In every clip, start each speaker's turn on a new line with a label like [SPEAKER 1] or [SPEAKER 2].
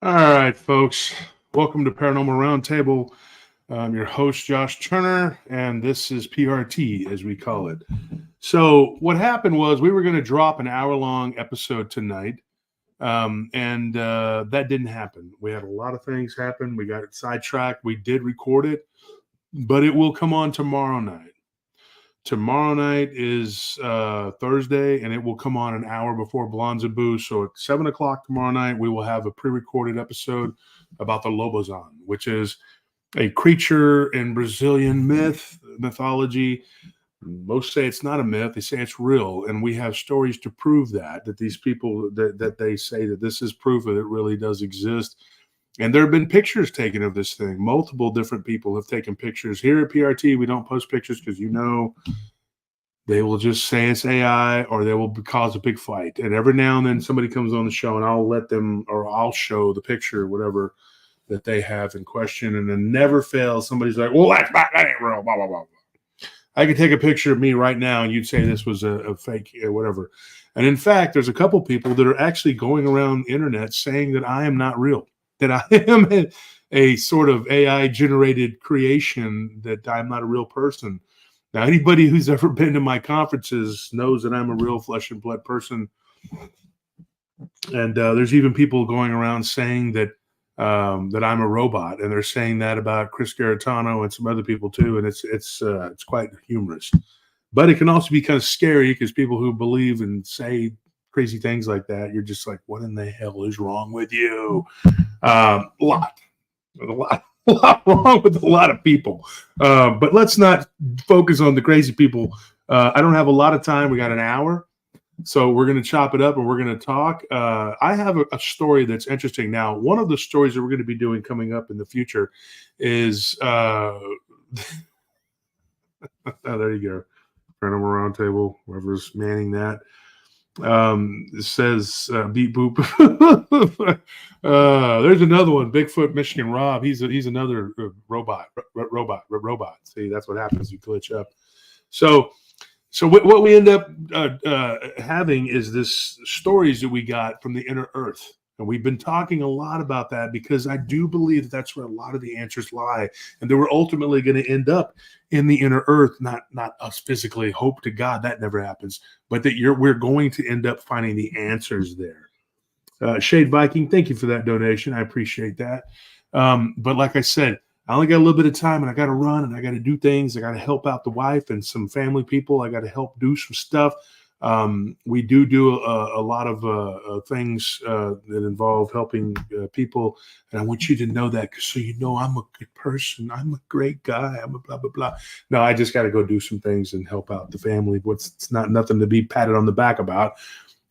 [SPEAKER 1] All right, folks. Welcome to Paranormal Roundtable. I'm your host, Josh Turner, and this is PRT, as we call it. So what happened was we were going to drop an hour-long episode tonight, and that didn't happen. We had a lot of things happen. We got it sidetracked. We did record it, but it will come on tomorrow night. Tomorrow night is Thursday, and it will come on an hour before Blondes and Booze. So at 7 o'clock tomorrow night, we will have a pre-recorded episode about the Lobozan, which is a creature in Brazilian mythology. Most say it's not a myth. They say it's real, and we have stories to prove that these people, that they say that this is proof that it really does exist. And there have been pictures taken of this thing. Multiple different people have taken pictures. Here at PRT, we don't post pictures because, they will just say it's AI or they will cause a big fight. And every now and then somebody comes on the show and I'll let them, or I'll show the picture, whatever that they have in question. And then never fails. Somebody's like, well, that ain't real, blah, blah, blah. I could take a picture of me right now and you'd say this was a fake or whatever. And in fact, there's a couple people that are actually going around the internet saying that I am not real, that I am a sort of AI generated creation, that I'm not a real person. Now, anybody who's ever been to my conferences knows that I'm a real flesh and blood person. And there's even people going around saying that that I'm a robot, and they're saying that about Chris Garitano and some other people too. And it's quite humorous, but it can also be kind of scary because people who believe and say crazy things like that, you're just like, what in the hell is wrong with you? A lot wrong with a lot of people. But let's not focus on the crazy people. I don't have a lot of time. We got an hour. So we're going to chop it up and we're going to talk. I have a story that's interesting. Now, one of the stories that we're going to be doing coming up in the future is, oh, there you go. Paranormal Roundtable, whoever's manning that. It says beep boop. There's another one, Bigfoot Michigan Rob. He's another robot. See, that's what happens. You glitch up. So what we end up having is this stories that we got from the inner earth. And we've been talking a lot about that because I do believe that that's where a lot of the answers lie. And that we're ultimately going to end up in the inner earth, not us physically. Hope to God that never happens. But that we're going to end up finding the answers there. Shade Viking, thank you for that donation. I appreciate that. But like I said, I only got a little bit of time and I got to run and I got to do things. I got to help out the wife and some family people. I got to help do some stuff. We do a lot of things that involve helping people. And I want you to know that so you know I'm a good person. I'm a great guy. I'm a blah, blah, blah. No, I just got to go do some things and help out the family. It's not nothing to be patted on the back about.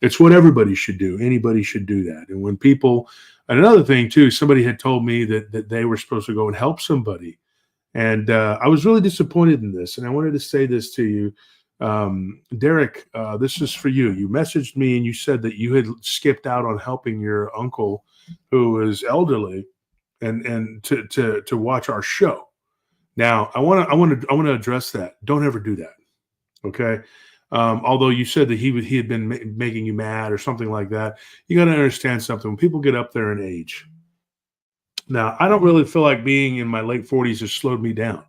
[SPEAKER 1] It's what everybody should do. Anybody should do that. And when people, and another thing too, somebody had told me that they were supposed to go and help somebody. And I was really disappointed in this. And I wanted to say this to you. Derek, this is for you. You messaged me and you said that you had skipped out on helping your uncle who is elderly and to watch our show. Now, I want to address that. Don't ever do that. Okay. Although you said that he had been making you mad or something like that, you got to understand something. When people get up there in age, now I don't really feel like being in my late 40s has slowed me down.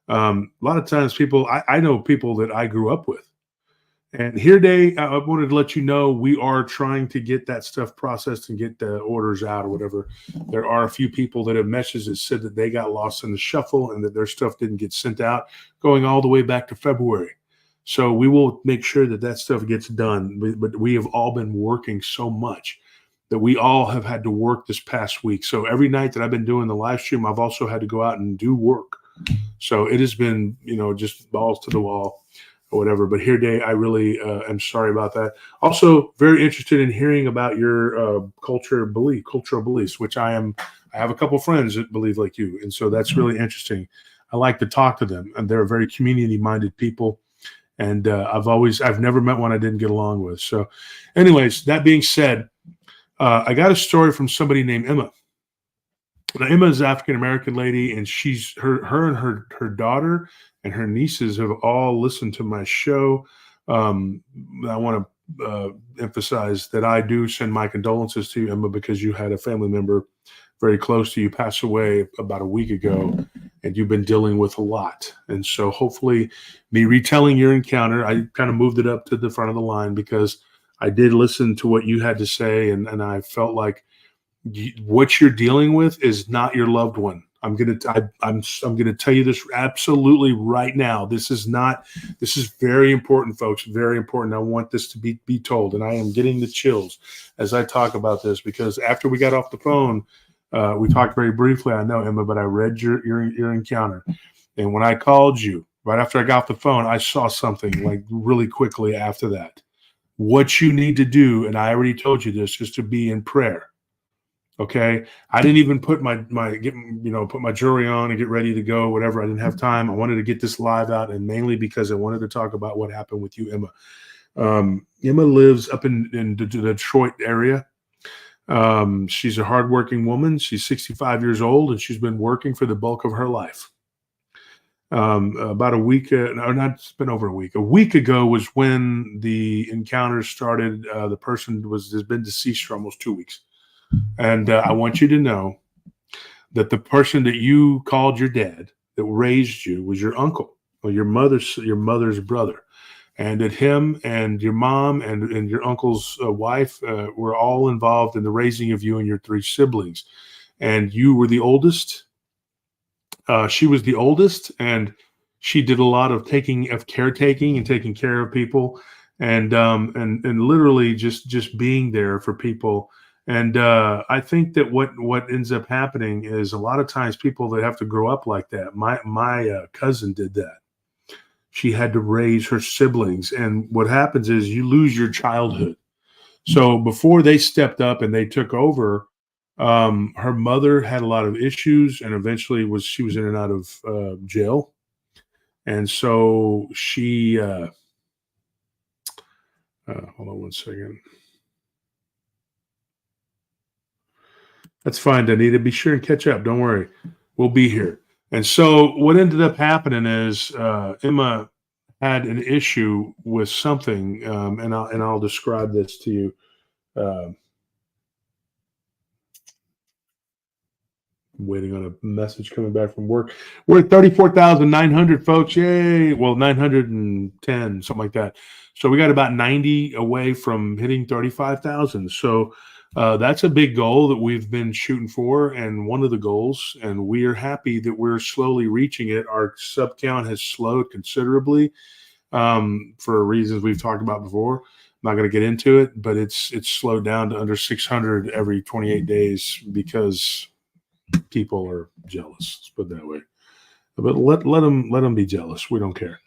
[SPEAKER 1] A lot of times people, I know people that I grew up with, and here today, I wanted to let you know we are trying to get that stuff processed and get the orders out or whatever. There are a few people that have messaged that said that they got lost in the shuffle and that their stuff didn't get sent out, going all the way back to February. So we will make sure that stuff gets done. But we have all been working so much that we all have had to work this past week. So every night that I've been doing the live stream, I've also had to go out and do work. So it has been, just balls to the wall or whatever. But here today, I really am sorry about that. Also, very interested in hearing about your cultural beliefs, which I have a couple friends that believe like you. And so that's really interesting. I like to talk to them, and they're very community-minded people. And I've never met one I didn't get along with. So anyways, that being said, I got a story from somebody named Emma. Now, Emma is an African-American lady, and her and her daughter and her nieces have all listened to my show. I want to emphasize that I do send my condolences to you, Emma, because you had a family member very close to you passed away about a week ago, and you've been dealing with a lot. And so hopefully me retelling your encounter, I kind of moved it up to the front of the line because I did listen to what you had to say, and I felt like what you're dealing with is not your loved one. I'm gonna tell you this absolutely right now. This is very important, folks. Very important. I want this to be told, and I am getting the chills as I talk about this because after we got off the phone, we talked very briefly. I know, Emma, but I read your encounter, and when I called you right after I got off the phone, I saw something like really quickly after that. What you need to do, and I already told you this, is to be in prayer. Okay, I didn't even put put my jewelry on and get ready to go. Whatever, I didn't have time. I wanted to get this live out, and mainly because I wanted to talk about what happened with you, Emma. Emma lives up in the Detroit area. She's a hardworking woman. She's 65 years old, and she's been working for the bulk of her life. About a week, it's been over a week. A week ago was when the encounter started. The person has been deceased for almost 2 weeks. And I want you to know that the person that you called your dad that raised you was your uncle or your mother's brother, and that him and your mom and your uncle's wife were all involved in the raising of you and your 3 siblings. And you were the oldest. She was the oldest, and she did a lot of caretaking and taking care of people, and literally just being there for people. And I think that what ends up happening is a lot of times people that have to grow up like that. My cousin did that. She had to raise her siblings, and what happens is you lose your childhood. So before they stepped up and they took over, her mother had a lot of issues, and eventually she was in and out of jail. And so she hold on one second. That's fine, Danita. Be sure and catch up. Don't worry. We'll be here. And so what ended up happening is Emma had an issue with something, and I'll describe this to you. Waiting on a message coming back from work. We're at 34,900 folks. Yay. Well, 910, something like that. So we got about 90 away from hitting 35,000. So that's a big goal that we've been shooting for, and one of the goals, and we are happy that we're slowly reaching it. Our sub count has slowed considerably for reasons we've talked about before. I'm not going to get into it, but it's slowed down to under 600 every 28 days because people are jealous. Let's put it that way. But let them be jealous. We don't care.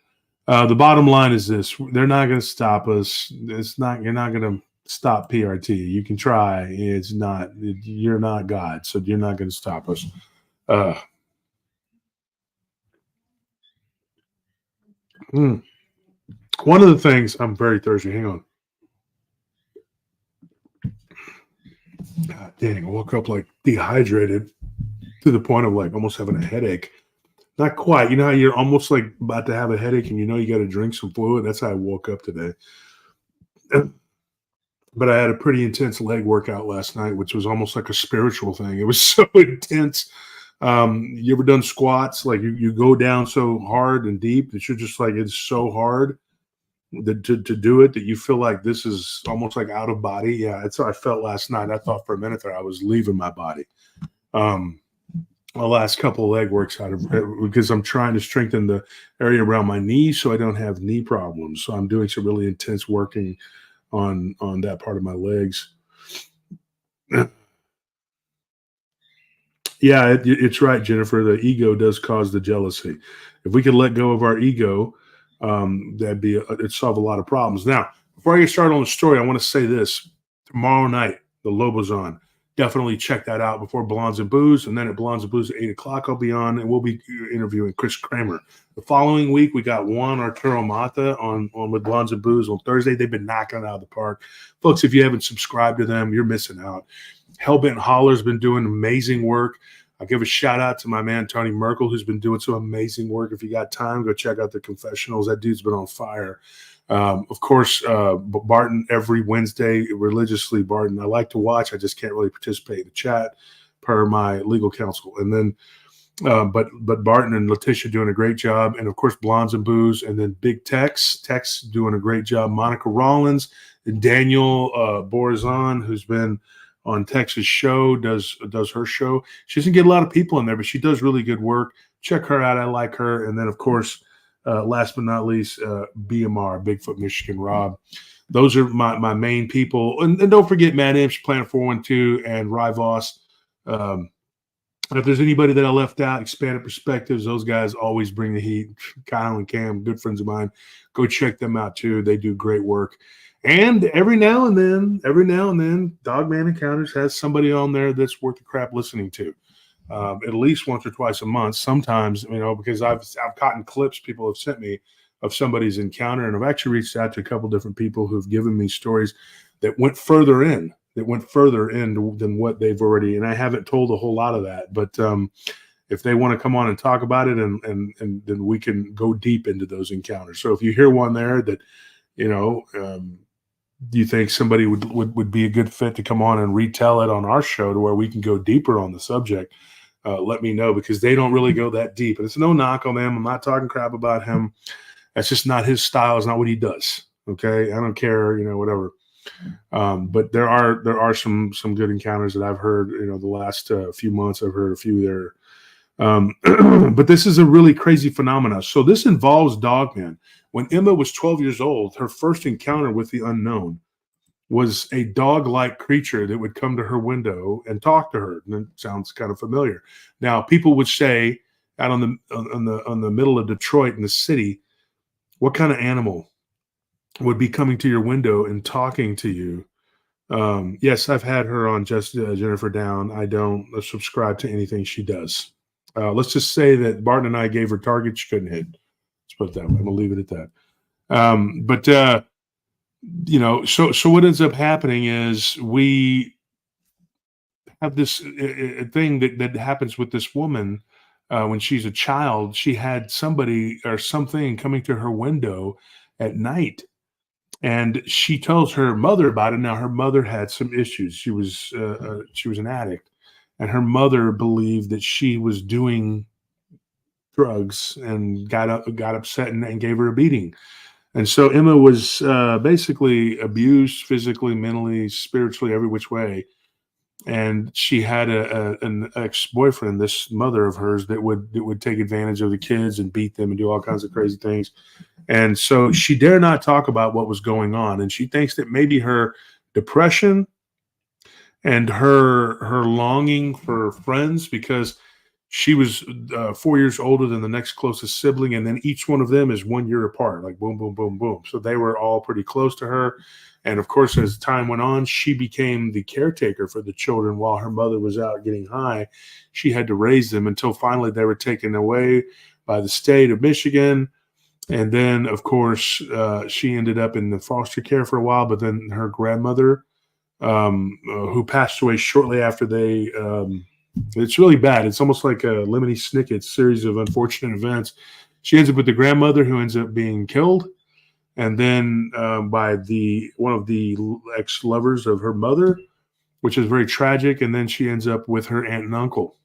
[SPEAKER 1] The bottom line is this: they're not going to stop us. You're not going to stop PRT. You can try. You're not God, so you're not going to stop us. One of the things, I'm very thirsty. Hang on. God dang, I woke up like dehydrated to the point of like almost having a headache. Not quite. You know how you're almost like about to have a headache and you know you got to drink some fluid? That's how I woke up today. But I had a pretty intense leg workout last night, which was almost like a spiritual thing. It was so intense. You ever done squats? Like you go down so hard and deep that you're just like, it's so hard to do it that you feel like this is almost like out of body. Yeah, that's how I felt last night. I thought for a minute there I was leaving my body. My last couple of leg works out of because I'm trying to strengthen the area around my knees so I don't have knee problems. So I'm doing some really intense working on that part of my legs. Yeah, it's right, Jennifer. The ego does cause the jealousy. If we could let go of our ego, it'd solve a lot of problems. Now, before I get started on the story, I want to say this: tomorrow night, the Lobo's on. Definitely check that out before Blondes and Booze, and then at Blondes and Booze at 8:00, I'll be on, and we'll be interviewing Chris Kramer. The following week, we got Juan Arturo Mata on with Blondes and Booze on Thursday. They've been knocking it out of the park, folks. If you haven't subscribed to them, you're missing out. Hellbent Holler's been doing amazing work. I'll give a shout out to my man Tony Merkel, who's been doing some amazing work. If you got time, go check out the confessionals. That dude's been on fire. Of course, Barton every Wednesday religiously. Barton, I like to watch. I just can't really participate in the chat. per my legal counsel. And then, but Barton and Letitia doing a great job, and of course Blondes and Booze, and then Big Tex doing a great job. Monica Rollins and Daniel Borazon, who's been on Tex's show, does her show. She doesn't get a lot of people in there, but she does really good work. Check her out. I like her. And then of course, last but not least, BMR, Bigfoot Michigan Rob. Those are my main people. And don't forget Matt Imps, Planet 412, and Rivos. If there's anybody that I left out, Expanded Perspectives, those guys always bring the heat. Kyle and Cam, good friends of mine. Go check them out too. They do great work. And every now and then, Dogman Encounters has somebody on there that's worth the crap listening to. At least once or twice a month. Sometimes, because I've gotten clips people have sent me of somebody's encounter, and I've actually reached out to a couple different people who've given me stories that went further in than what they've already, and I haven't told a whole lot of that, but if they want to come on and talk about it, and then we can go deep into those encounters. So if you hear one there that you think somebody would be a good fit to come on and retell it on our show to where we can go deeper on the subject, let me know, because they don't really go that deep. And it's no knock on them. I'm not talking crap about him. That's just not his style. It's not what he does. Okay. I don't care, whatever. But there are some good encounters that I've heard, the last few months. I've heard a few there. But this is a really crazy phenomenon. So this involves Dogman. When Emma was 12 years old, her first encounter with the unknown was a dog-like creature that would come to her window and talk to her. And it sounds kind of familiar. Now, people would say out on the middle of Detroit in the city, what kind of animal would be coming to your window and talking to you? Yes, I've had her on Jennifer Down. I don't subscribe to anything she does. Let's just say that Barton and I gave her target she couldn't hit. Let's put it that way. I'm gonna leave it at that. So what ends up happening is we have this thing that happens with this woman when she's a child. She had somebody or something coming to her window at night, and she tells her mother about it. Now her mother had some issues. She was an addict, and her mother believed that she was doing drugs and got upset and gave her a beating. And so Emma was basically abused physically, mentally, spiritually, every which way. And she had an ex-boyfriend, this mother of hers, that would take advantage of the kids and beat them and do all kinds of crazy things. And so she dare not talk about what was going on. And she thinks that maybe her depression and her longing for friends, because she was 4 years older than the next closest sibling, and then each one of them is 1 year apart, like boom, boom, boom, boom. So they were all pretty close to her. And of course, as time went on, she became the caretaker for the children while her mother was out getting high. She had to raise them until finally they were taken away by the state of Michigan. And then, of course, she ended up in the foster care for a while. But then her grandmother, who passed away shortly after they it's really bad. It's almost like a Lemony Snicket series of unfortunate events. She ends up with the grandmother, who ends up being killed, and then by one of the ex-lovers of her mother, which is very tragic. And then she ends up with her aunt and uncle.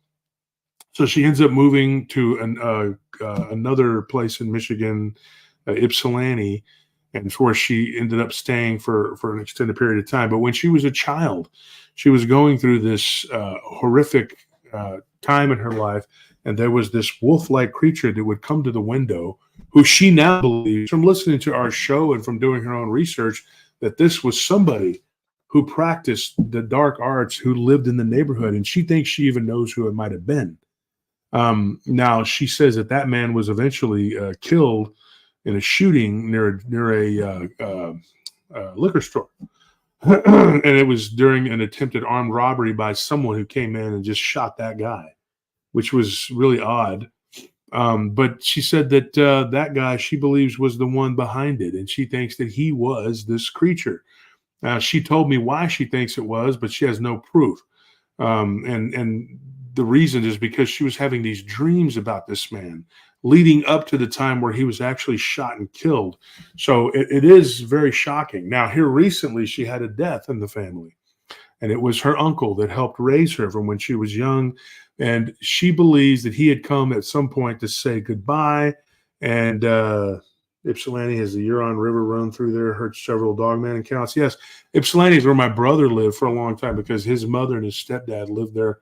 [SPEAKER 1] So she ends up moving to another place in Michigan, Ypsilanti, and of course she ended up staying for an extended period of time. But when she was a child, she was going through this horrific time in her life, and there was this wolf-like creature that would come to the window, who she now believes, from listening to our show and from doing her own research, that this was somebody who practiced the dark arts, who lived in the neighborhood, and she thinks she even knows who it might have been. Now, she says that man was eventually killed in a shooting near a liquor store. And it was during an attempted armed robbery by someone who came in and just shot that guy, which was really odd. But she said that that guy, she believes, was the one behind it, and she thinks that he was this creature. She told me why she thinks it was, but she has no proof. And the reason is because she was having these dreams about this man leading up to the time where he was actually shot and killed. So it is very shocking. Now, here recently, she had a death in the family. And it was her uncle that helped raise her from when she was young. And she believes that he had come at some point to say goodbye. And Ypsilanti has the Huron River run through there, heard several Dogman accounts. Yes, Ypsilanti is where my brother lived for a long time because his mother and his stepdad lived there.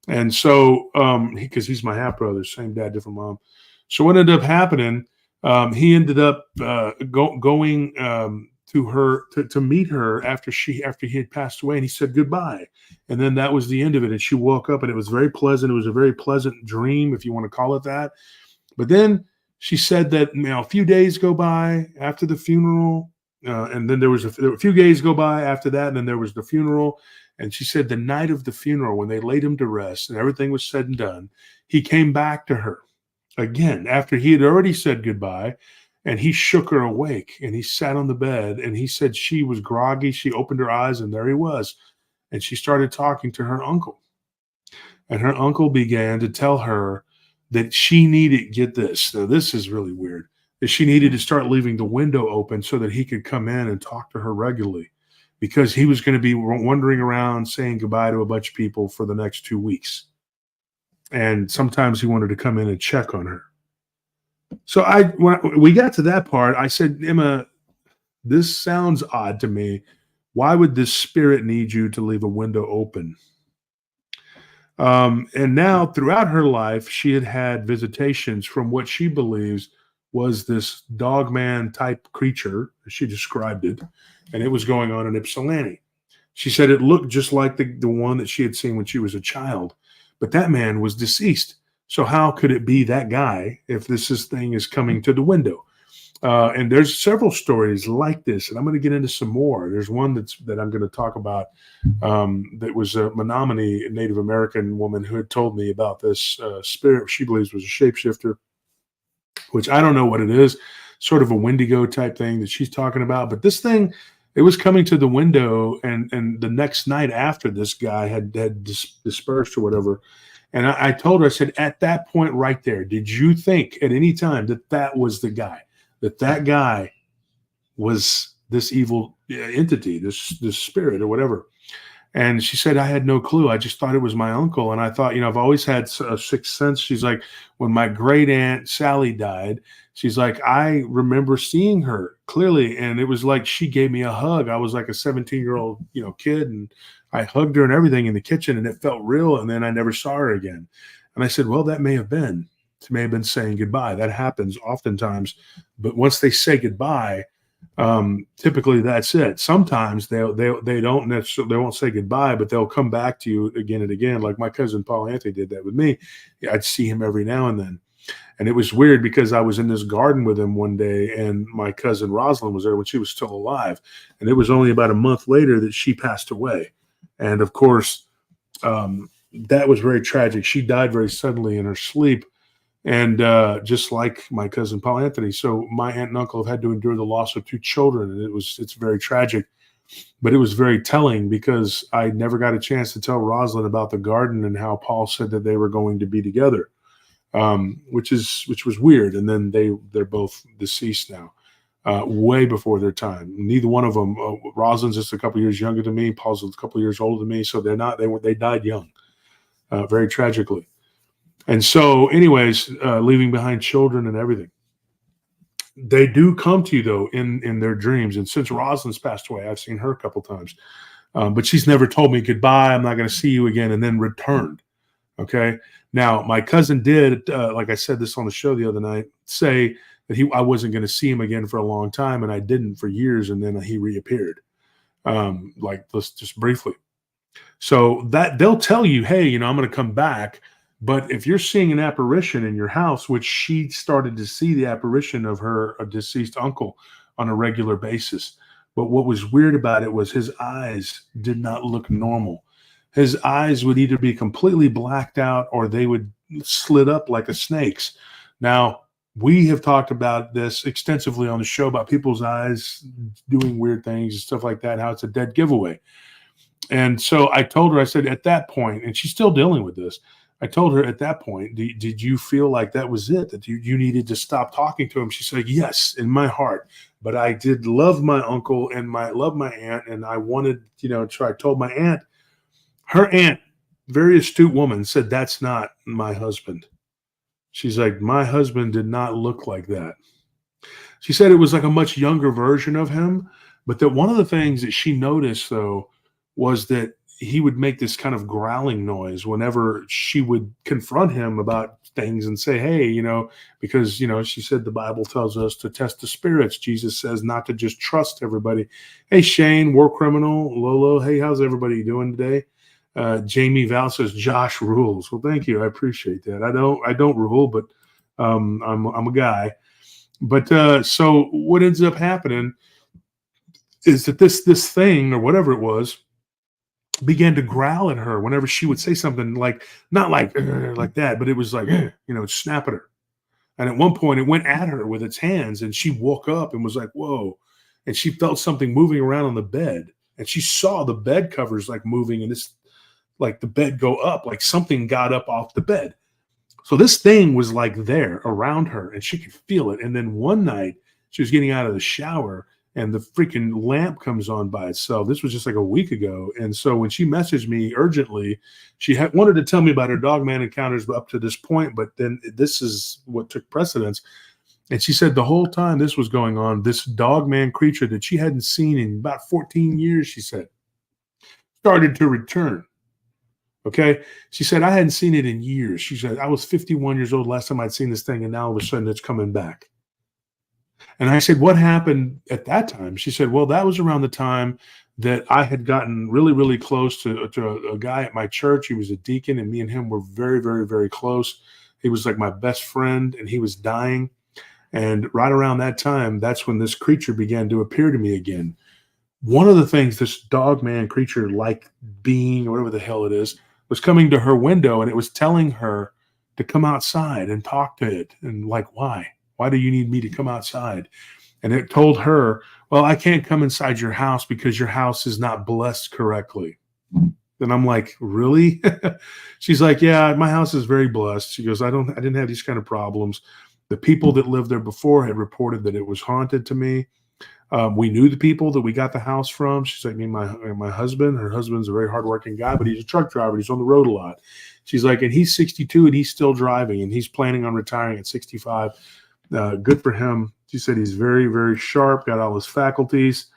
[SPEAKER 1] And so, because he's my half brother, same dad, different mom. So what ended up happening, he ended up going to her to meet her after he had passed away, and he said goodbye. And then that was the end of it. And she woke up, and it was very pleasant. It was a very pleasant dream, if you want to call it that. But then she said that a few days go by after the funeral, and then there were a few days go by after that, and then there was the funeral. And she said the night of the funeral, when they laid him to rest and everything was said and done, he came back to her again after he had already said goodbye, and he shook her awake, and he sat on the bed, and he said she was groggy. She opened her eyes, and there he was. And she started talking to her uncle. And her uncle began to tell her that she needed, get this, now this is really weird, that she needed to start leaving the window open so that he could come in and talk to her regularly, because he was going to be wandering around saying goodbye to a bunch of people for the next 2 weeks. And sometimes he wanted to come in and check on her. So when we got to that part, I said, Emma, this sounds odd to me. Why would this spirit need you to leave a window open? And now throughout her life, she had visitations from what she believes was this Dogman type creature, as she described it, and it was going on in Ypsilanti. She said it looked just like the one that she had seen when she was a child, but that man was deceased. So how could it be that guy if this thing is coming to the window? And there's several stories like this, and I'm going to get into some more. There's one that I'm going to talk about that was a Menominee Native American woman who had told me about this spirit she believes was a shapeshifter, which I don't know what it is, sort of a Wendigo type thing that she's talking about. But this thing, it was coming to the window, and the next night after this guy had dispersed or whatever. And I told her, I said, at that point right there, did you think at any time that was the guy, that guy was this evil entity, this spirit or whatever? And she said, I had no clue. I just thought it was my uncle. And I thought, I've always had a sixth sense. She's like, when my great aunt Sally died, she's like, I remember seeing her clearly. And it was like she gave me a hug. I was like a 17-year-old, kid. And I hugged her and everything in the kitchen, and it felt real. And then I never saw her again. And I said, well, that may have been saying goodbye. That happens oftentimes. But once they say goodbye, typically that's it. Sometimes they don't necessarily, they won't say goodbye, but they'll come back to you again and again. Like my cousin Paul Anthony did that with me. I'd see him every now and then. And it was weird because I was in this garden with him one day, and my cousin Rosalind was there when she was still alive. And it was only about a month later that she passed away. And of course, that was very tragic. She died very suddenly in her sleep. And just like my cousin Paul Anthony. So my aunt and uncle have had to endure the loss of 2 children. And it's very tragic, but it was very telling because I never got a chance to tell Rosalind about the garden and how Paul said that they were going to be together, which was weird. And then they're both deceased now, way before their time. Neither one of them, Rosalind's just a couple years younger than me. Paul's a couple years older than me. So they died young, very tragically. And so anyways, leaving behind children and everything. They do come to you, though, in their dreams. And since Rosalind's passed away, I've seen her a couple times. But she's never told me goodbye, I'm not going to see you again, and then returned. Okay? Now, my cousin did, like I said this on the show the other night, say that I wasn't going to see him again for a long time, and I didn't for years, and then he reappeared, just briefly. So that they'll tell you, hey, I'm going to come back. But if you're seeing an apparition in your house, which she started to see the apparition of her deceased uncle on a regular basis. But what was weird about it was his eyes did not look normal. His eyes would either be completely blacked out or they would slit up like a snake's. Now, we have talked about this extensively on the show about people's eyes doing weird things and stuff like that, how it's a dead giveaway. And so I told her, I said, at that point, and she's still dealing with this, I told her at that point, did you feel like that was it, that you needed to stop talking to him? She said, yes, in my heart. But I did love my uncle and love my aunt. And I wanted, so I told my aunt, her aunt, very astute woman, said, that's not my husband. She's like, my husband did not look like that. She said it was like a much younger version of him. But that one of the things that she noticed, though, was that he would make this kind of growling noise whenever she would confront him about things and say, hey, because, she said the Bible tells us to test the spirits. Jesus says not to just trust everybody. Hey, Shane, war criminal, Lolo. Hey, how's everybody doing today? Jamie Val says Josh rules. Well, thank you. I appreciate that. I don't rule, but I'm a guy. But so what ends up happening is that this thing or whatever it was began to growl at her whenever she would say something, like not like that, but it was like snap at her. And at one point it went at her with its hands, and she woke up and was like, whoa. And she felt something moving around on the bed, and she saw the bed covers like moving, and this, like the bed go up, like something got up off the bed. So this thing was like there around her, and she could feel it. And then one night she was getting out of the shower, and the freaking lamp comes on by itself. This was just like a week ago. And so when she messaged me urgently, she wanted to tell me about her Dogman encounters up to this point, but then this is what took precedence. And she said the whole time this was going on, this Dogman creature that she hadn't seen in about 14 years, she said, started to return. Okay. She said, I hadn't seen it in years. She said, I was 51 years old last time I'd seen this thing, and now all of a sudden it's coming back. And I said, what happened at that time? She said, well, that was around the time that I had gotten really, really close to a guy at my church. He was a deacon, and me and him were very, very, very close. He was like my best friend, and he was dying. And right around that time, that's when this creature began to appear to me again. One of the things this Dogman creature, like being, or whatever the hell it is, was coming to her window, and it was telling her to come outside and talk to it. And like, why? Why do you need me to come outside? And it told her, well, I can't come inside your house because your house is not blessed correctly. And I'm like, really? She's like, yeah, my house is very blessed. She goes, I didn't have these kind of problems. The people that lived there before had reported that it was haunted to me. We knew the people that we got the house from. She's like, my husband, her husband's a very hardworking guy, but he's a truck driver. He's on the road a lot. She's like, and he's 62 and he's still driving, and he's planning on retiring at 65. Good for him. She said he's very, very sharp, got all his faculties.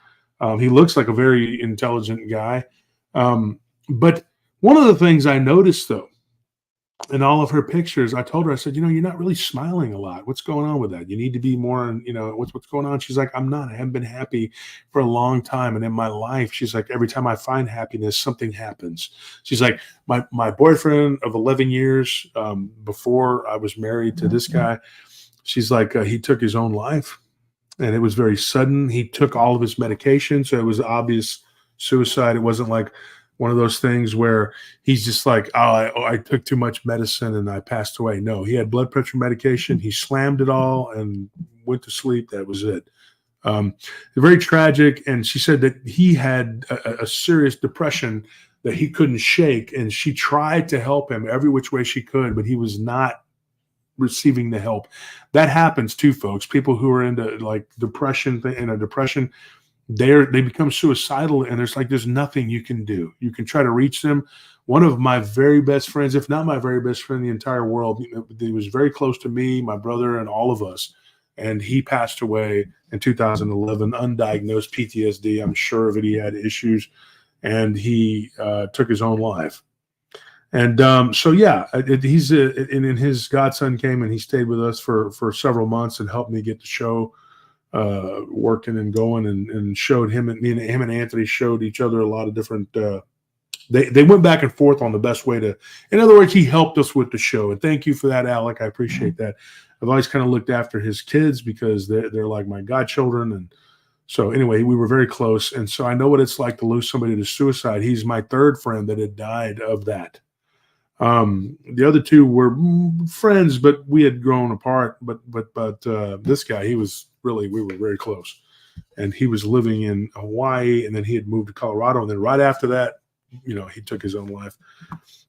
[SPEAKER 1] He looks like a very intelligent guy. But one of the things I noticed, though, in all of her pictures, I told her, I said, you're not really smiling a lot. What's going on with that? You need to be more, what's going on? She's like, I'm not. I haven't been happy for a long time. And in my life, she's like, every time I find happiness, something happens. She's like, my boyfriend of 11 years before I was married to this guy, she's like, he took his own life, and it was very sudden. He took all of his medication, so it was obvious suicide. It wasn't like one of those things where he's just like, I took too much medicine and I passed away. No, he had blood pressure medication. He slammed it all and went to sleep. That was it. Very tragic. And she said that he had a serious depression that he couldn't shake, and she tried to help him every which way she could, but he was not receiving the help. That happens too, folks. People who are into like depression, they become suicidal, and there's nothing you can do. You can try to reach them. One of my very best friends, if not my very best friend in the entire world, he was very close to me, my brother, and all of us. And he passed away in 2011, undiagnosed PTSD. I'm sure of it. He had issues, and he took his own life. And so, yeah, he's and his godson came and he stayed with us for several months and helped me get the show working and going, and showed him and Anthony showed each other a lot of different. They went back and forth on the best way to. In other words, he helped us with the show, and thank you for that, Alec. I appreciate that. I've always kind of looked after his kids because they're like my godchildren, and so anyway, we were very close, and so I know what it's like to lose somebody to suicide. He's my third friend that had died of that. The other two were friends, but we had grown apart. But this guy, we were very close, and he was living in Hawaii, and then he had moved to Colorado, and then right after that, he took his own life.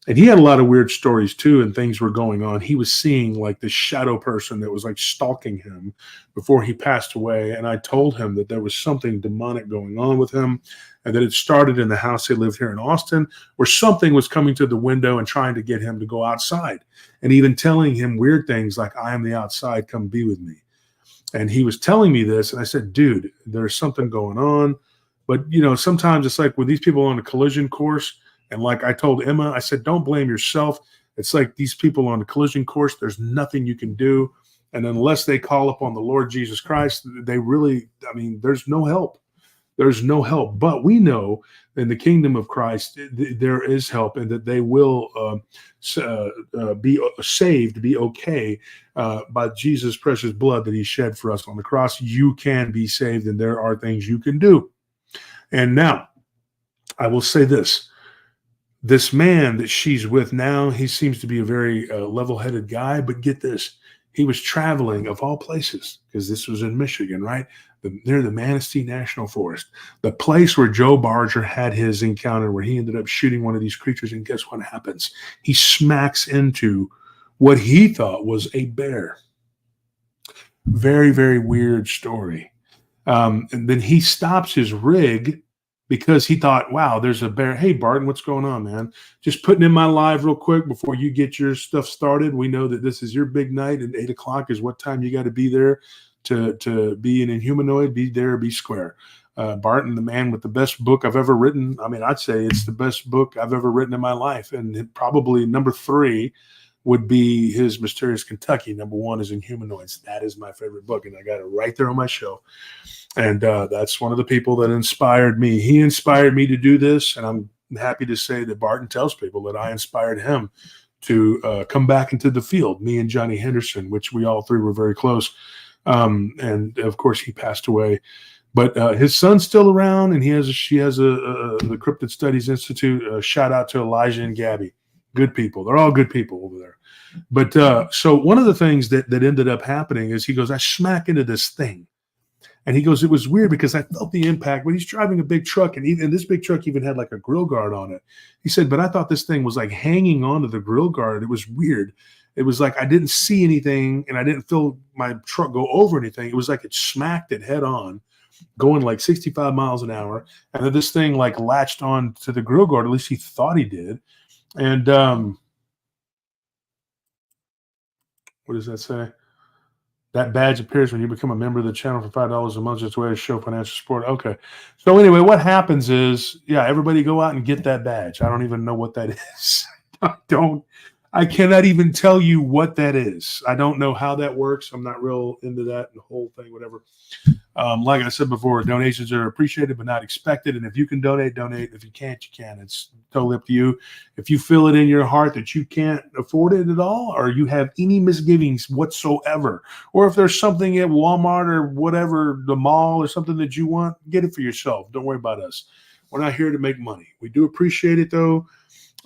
[SPEAKER 1] And he had a lot of weird stories too, and things were going on. He was seeing like this shadow person that was like stalking him before he passed away. And I told him that there was something demonic going on with him, and that it started in the house they lived here in Austin, where something was coming to the window and trying to get him to go outside, and even telling him weird things like, I am the outside, come be with me. And he was telling me this, and I said, dude, there's something going on. But, sometimes it's like with these people on a collision course, and like I told Emma, I said, don't blame yourself. It's like these people on the collision course, there's nothing you can do. And unless they call upon the Lord Jesus Christ, they really, there's no help. There's no help. But we know in the kingdom of Christ, there is help, and that they will be saved, be okay by Jesus' precious blood that he shed for us on the cross. You can be saved, and there are things you can do. And now, I will say this. This man that she's with now, he seems to be a very level-headed guy, but get this. He was traveling, of all places, because this was in Michigan, right? Near the Manistee National Forest, the place where Joe Barger had his encounter where he ended up shooting one of these creatures, and guess what happens? He smacks into what he thought was a bear. Very, very weird story. And then he stops his rig because he thought, wow, there's a bear. Hey, Barton, what's going on, man? Just putting in my live real quick before you get your stuff started. We know that this is your big night, and 8 o'clock is what time you got to be there to be an Inhumanoid, be there, be square. Barton, the man with the best book I've ever written. I'd say it's the best book I've ever written in my life. And probably number 3 would be his Mysterious Kentucky. Number 1 is Inhumanoids. That is my favorite book, and I got it right there on my shelf. And that's one of the people that inspired me. He inspired me to do this, and I'm happy to say that Barton tells people that I inspired him to come back into the field, me and Johnny Henderson, which we all 3 were very close. And, of course, he passed away. But his son's still around, and she has the Cryptid Studies Institute. Shout out to Elijah and Gabby. Good people. They're all good people over there. But so one of the things that ended up happening is he goes, I smack into this thing. And he goes, it was weird because I felt the impact. But he's driving a big truck, and this big truck even had like a grill guard on it. He said, but I thought this thing was like hanging onto the grill guard. It was weird. It was like I didn't see anything, and I didn't feel my truck go over anything. It was like it smacked it head on, going like 65 miles an hour. And then this thing like latched on to the grill guard. At least he thought he did. And what does that say? That badge appears when you become a member of the channel for $5 a month. Just a way to show financial support. Okay. So anyway, what happens is, everybody go out and get that badge. I don't even know what that is. I cannot even tell you what that is. I don't know how that works. I'm not real into that and the whole thing, whatever. Like I said before, donations are appreciated but not expected. And if you can donate, donate. If you can't, you can. It's totally up to you. If you feel it in your heart that you can't afford it at all, or you have any misgivings whatsoever, or if there's something at Walmart or whatever, the mall or something that you want, get it for yourself. Don't worry about us. We're not here to make money. We do appreciate it, though.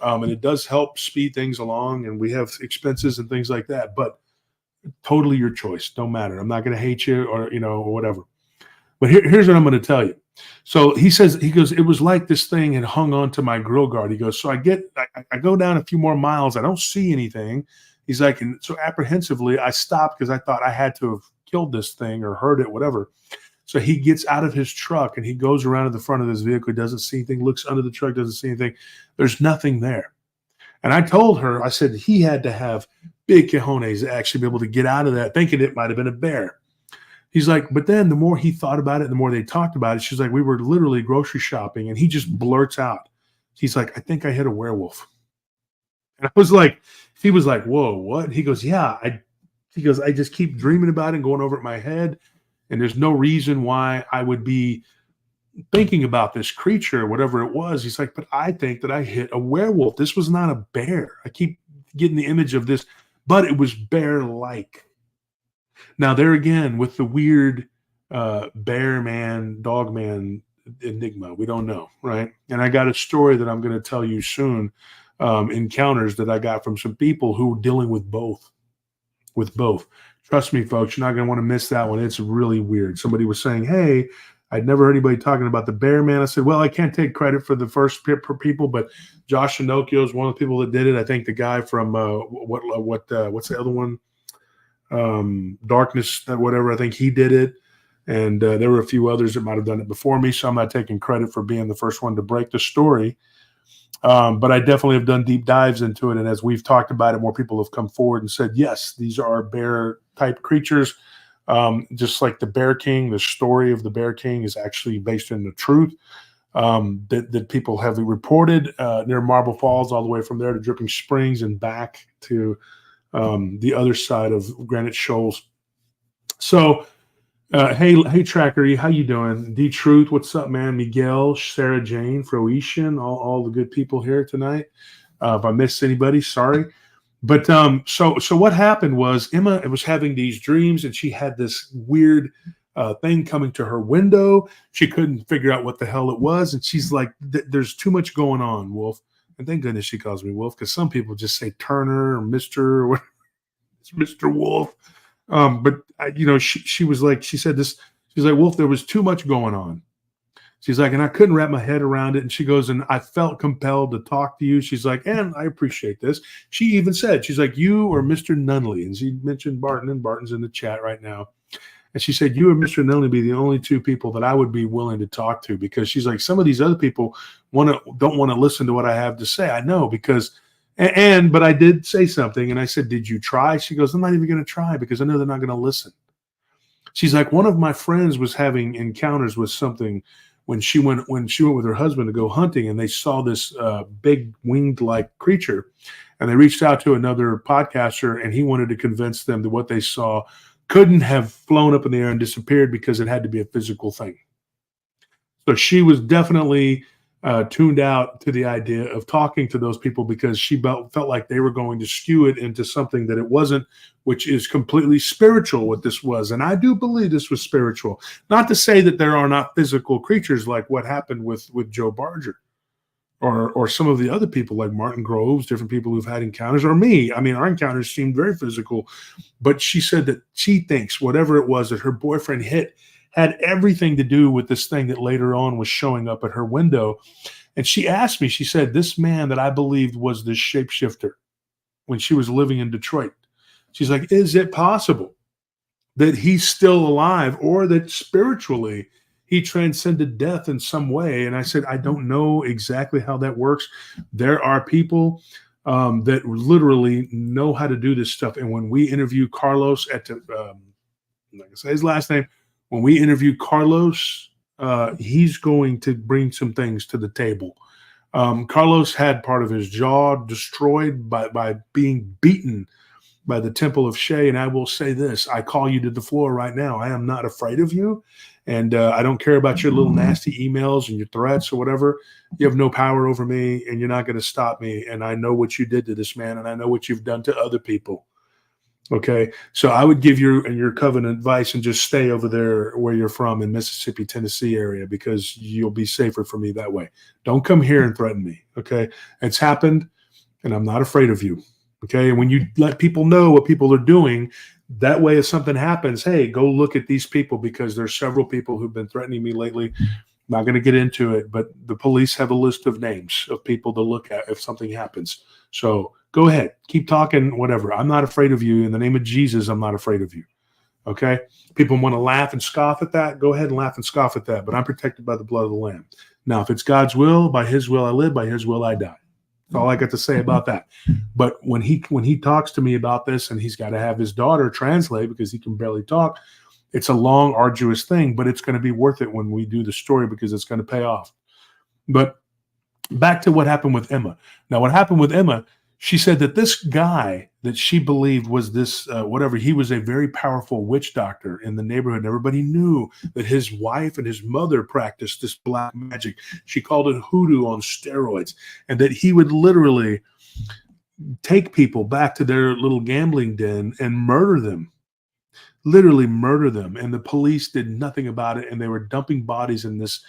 [SPEAKER 1] And it does help speed things along, and we have expenses and things like that, but totally your choice. Don't matter. I'm not going to hate you or whatever. But here's what I'm going to tell you. So he goes, it was like this thing had hung on to my grill guard. He goes, so I go down a few more miles. I don't see anything. He's like, and so apprehensively, I stopped because I thought I had to have killed this thing or hurt it, whatever. So he gets out of his truck and he goes around to the front of his vehicle. He doesn't see anything, looks under the truck, doesn't see anything. There's nothing there. And I told her, I said, he had to have big cojones to actually be able to get out of that, thinking it might have been a bear. He's like, but then the more he thought about it, the more they talked about it, she's like, we were literally grocery shopping, and he just blurts out. He's like, I think I hit a werewolf. And I was like, he was like, whoa, what? He goes, yeah. He goes, I just keep dreaming about it and going over it in my head. And there's no reason why I would be thinking about this creature, whatever it was. He's like, but I think that I hit a werewolf. This was not a bear. I keep getting the image of this, but it was bear-like. Now, there again, with the weird bear man, dog man enigma, we don't know, right? And I got a story that I'm going to tell you soon, encounters that I got from some people who were dealing with both. Trust me, folks, you're not going to want to miss that one. It's really weird. Somebody was saying, hey, I'd never heard anybody talking about the bear man. I said, well, I can't take credit for the first people, but Josh Shinokio is one of the people that did it. I think the guy from what's the other one? Darkness, whatever. I think he did it. And there were a few others that might have done it before me. So I'm not taking credit for being the first one to break the story. But I definitely have done deep dives into it. And as we've talked about it, more people have come forward and said, yes, these are bear type creatures. Just like the Bear King, the story of the Bear King is actually based in the truth that people have reported near Marble Falls, all the way from there to Dripping Springs and back to the other side of Granite Shoals. So, hey, Tracker, how you doing? D Truth, what's up, man? Miguel, Sarah Jane, Froetian, all the good people here tonight. If I missed anybody, sorry. But so what happened was Emma was having these dreams, and she had this weird thing coming to her window. She couldn't figure out what the hell it was, and she's like, "There's too much going on, Wolf." And thank goodness she calls me Wolf, because some people just say Turner or Mister or it's Mr. Wolf. But she was like, she said this. She's like, Wolf, there was too much going on. She's like, and I couldn't wrap my head around it. And she goes, and I felt compelled to talk to you. She's like, and I appreciate this. She even said, she's like, you or Mr. Nunley. And she mentioned Barton, and Barton's in the chat right now. And she said, you and Mr. Nunley be the only two people that I would be willing to talk to, because she's like, some of these other people don't want to listen to what I have to say. I know, because, but I did say something, and I said, did you try? She goes, I'm not even going to try, because I know they're not going to listen. She's like, one of my friends was having encounters with something when she went with her husband to go hunting, and they saw this big winged like creature, and they reached out to another podcaster, and he wanted to convince them that what they saw couldn't have flown up in the air and disappeared, because it had to be a physical thing. So she was definitely tuned out to the idea of talking to those people, because she felt like they were going to skew it into something that it wasn't, which is completely spiritual, what this was. And I do believe this was spiritual. Not to say that there are not physical creatures like what happened with Joe Barger or some of the other people like Martin Groves, different people who've had encounters, or me. I mean, our encounters seemed very physical. But she said that she thinks whatever it was that her boyfriend hit had everything to do with this thing that later on was showing up at her window. And she asked me, she said, this man that I believed was this shapeshifter when she was living in Detroit, she's like, is it possible that he's still alive, or that spiritually he transcended death in some way? And I said, I don't know exactly how that works. There are people that literally know how to do this stuff. And when we interview Carlos at the, I'm not going to say his last name, when we interview Carlos, he's going to bring some things to the table. Carlos had part of his jaw destroyed by being beaten by the Temple of Shea. And I will say this, I call you to the floor right now. I am not afraid of you. And I don't care about your little nasty emails and your threats or whatever. You have no power over me, and you're not going to stop me. And I know what you did to this man, and I know what you've done to other people. Okay, so I would give you and your covenant advice and just stay over there where you're from in Mississippi, Tennessee area, because you'll be safer for me that way. Don't come here and threaten me. Okay, it's happened, and I'm not afraid of you. Okay, and when you let people know what people are doing, that way if something happens, hey, go look at these people, because there's several people who've been threatening me lately. I'm not going to get into it, but the police have a list of names of people to look at if something happens. So go ahead, keep talking, whatever. I'm not afraid of you. In the name of Jesus, I'm not afraid of you. Okay? People want to laugh and scoff at that. Go ahead and laugh and scoff at that. But I'm protected by the blood of the Lamb. Now, if it's God's will, by his will I live, by his will I die. That's all I got to say about that. But when he talks to me about this, and he's got to have his daughter translate because he can barely talk, it's a long, arduous thing, but it's going to be worth it when we do the story, because it's going to pay off. But back to what happened with Emma. Now, what happened with Emma, she said that this guy that she believed was this, he was a very powerful witch doctor in the neighborhood. And everybody knew that his wife and his mother practiced this black magic. She called it hoodoo on steroids, and that he would literally take people back to their little gambling den and murder them, literally murder them. And the police did nothing about it. And they were dumping bodies in this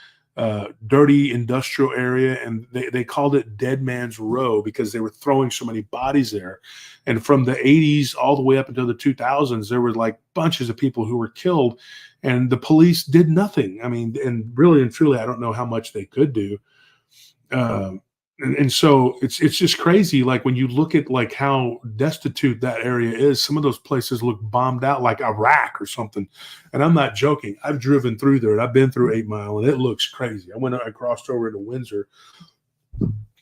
[SPEAKER 1] dirty industrial area, and they called it Dead Man's Row because they were throwing so many bodies there. And from the 80s all the way up until the 2000s, there were like bunches of people who were killed, and the police did nothing. I mean, and really and truly, I don't know how much they could do. And so it's just crazy. Like when you look at like how destitute that area is, some of those places look bombed out like Iraq or something. And I'm not joking. I've driven through there, and I've been through 8 Mile, and it looks crazy. I crossed over into Windsor.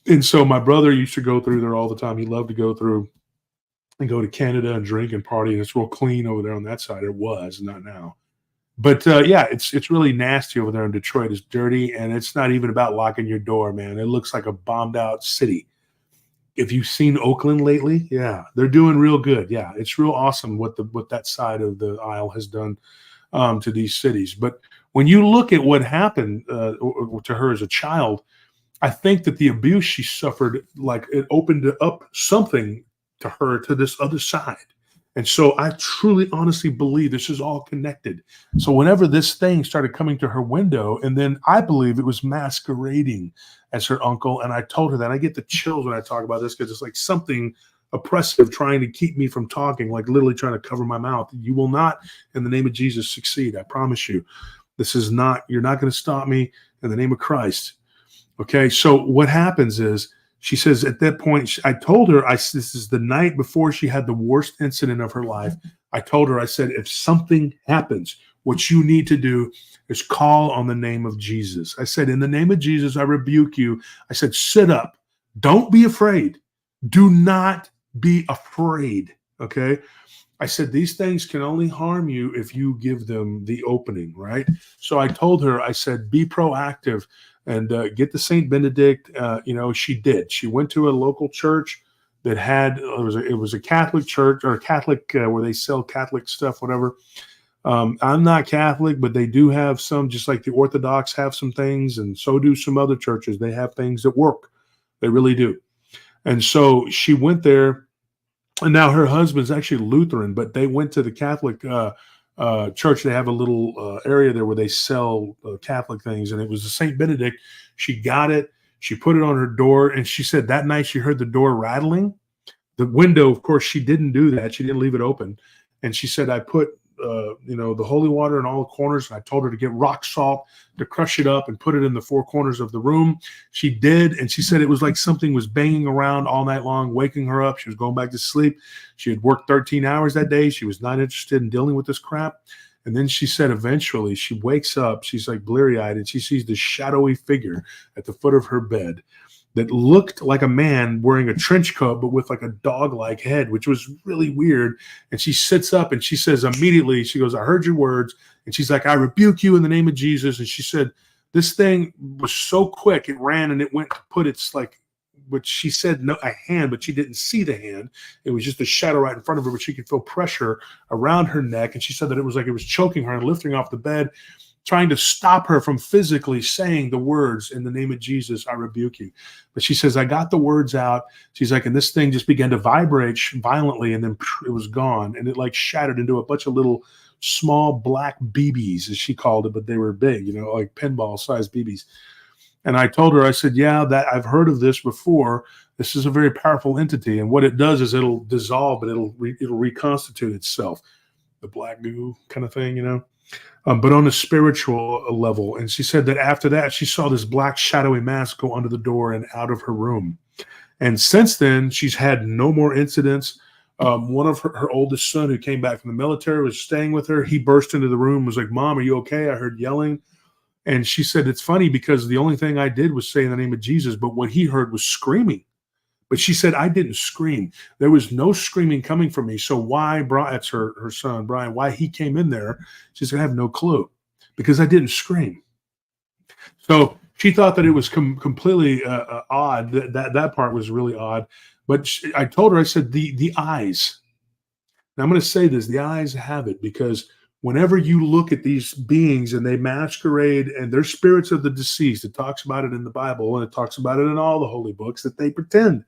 [SPEAKER 1] And so my brother used to go through there all the time. He loved to go through and go to Canada and drink and party. And it's real clean over there on that side. It was, not now. But yeah, it's really nasty over there in Detroit. It's dirty, and it's not even about locking your door, man. It looks like a bombed out city. If you've seen Oakland lately, yeah, they're doing real good. Yeah, it's real awesome what that side of the aisle has done to these cities. But when you look at what happened to her as a child, I think that the abuse she suffered, like it opened up something to her to this other side. And so I truly, honestly believe this is all connected. So whenever this thing started coming to her window, and then I believe it was masquerading as her uncle, and I told her that. I get the chills when I talk about this because it's like something oppressive trying to keep me from talking, like literally trying to cover my mouth. You will not, in the name of Jesus, succeed. I promise you. This is not, you're not going to stop me in the name of Christ. Okay, so what happens is, she says at that point, I told her, this is the night before she had the worst incident of her life. I told her, I said, if something happens, what you need to do is call on the name of Jesus. I said, in the name of Jesus, I rebuke you. I said, sit up. Don't be afraid. Do not be afraid. Okay. I said, these things can only harm you if you give them the opening, right? So I told her, I said, be proactive and get the St. Benedict. She did. She went to a local church that had, it was a Catholic church, or a Catholic where they sell Catholic stuff, whatever. I'm not Catholic, but they do have some, just like the Orthodox have some things, and so do some other churches. They have things that work. They really do. And so she went there. And now her husband's actually Lutheran, but they went to the Catholic church. They have a little area there where they sell Catholic things, and it was the St. Benedict. She got it. She put it on her door, and she said that night she heard the door rattling. The window, of course, she didn't do that. She didn't leave it open. And she said, I put the holy water in all the corners, and I told her to get rock salt to crush it up and put it in the four corners of the room. She did, and she said it was like something was banging around all night long, waking her up. She was going back to sleep. She had worked 13 hours that day. She was not interested in dealing with this crap. And then she said eventually she wakes up, she's like bleary-eyed, and she sees this shadowy figure at the foot of her bed that looked like a man wearing a trench coat, but with like a dog-like head, which was really weird. And she sits up and she says immediately, she goes, I heard your words. And she's like, I rebuke you in the name of Jesus. And she said, this thing was so quick, it ran and it went to put its like, which she said no, a hand, but she didn't see the hand. It was just a shadow right in front of her, but she could feel pressure around her neck. And she said that it was like it was choking her and lifting her off the bed, trying to stop her from physically saying the words, in the name of Jesus, I rebuke you. But she says, I got the words out. She's like, and this thing just began to vibrate violently, and then it was gone. And it like shattered into a bunch of little small black BBs, as she called it, but they were big, like pinball-sized BBs. And I told her, I said, yeah, that I've heard of this before. This is a very powerful entity. And what it does is it'll dissolve, but it'll reconstitute itself. The black goo kind of thing, but on a spiritual level. And she said that after that, she saw this black shadowy mass go under the door and out of her room. And since then, she's had no more incidents. One of her oldest son, who came back from the military, was staying with her. He burst into the room, was like, Mom, are you okay? I heard yelling. And she said, it's funny because the only thing I did was say in the name of Jesus, but what he heard was screaming. But she said, I didn't scream. There was no screaming coming from me. So why, that's her son, Brian, why he came in there, she said, I have no clue, because I didn't scream. So she thought that it was completely odd. That part was really odd. But I told her, I said, the eyes. Now I'm going to say this, the eyes have it, because whenever you look at these beings and they masquerade, and they're spirits of the deceased, it talks about it in the Bible, and it talks about it in all the holy books, that they pretend.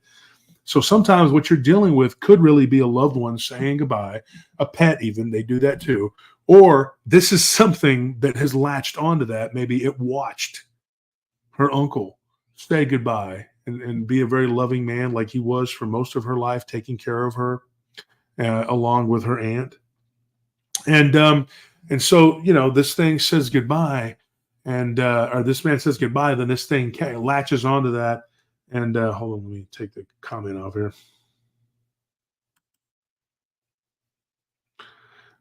[SPEAKER 1] So sometimes what you're dealing with could really be a loved one saying goodbye, a pet even, they do that too. Or this is something that has latched onto that. Maybe it watched her uncle say goodbye and be a very loving man like he was for most of her life, taking care of her along with her aunt. And so, this thing says goodbye, and or this man says goodbye, then this thing latches onto that. And hold on, let me take the comment off here.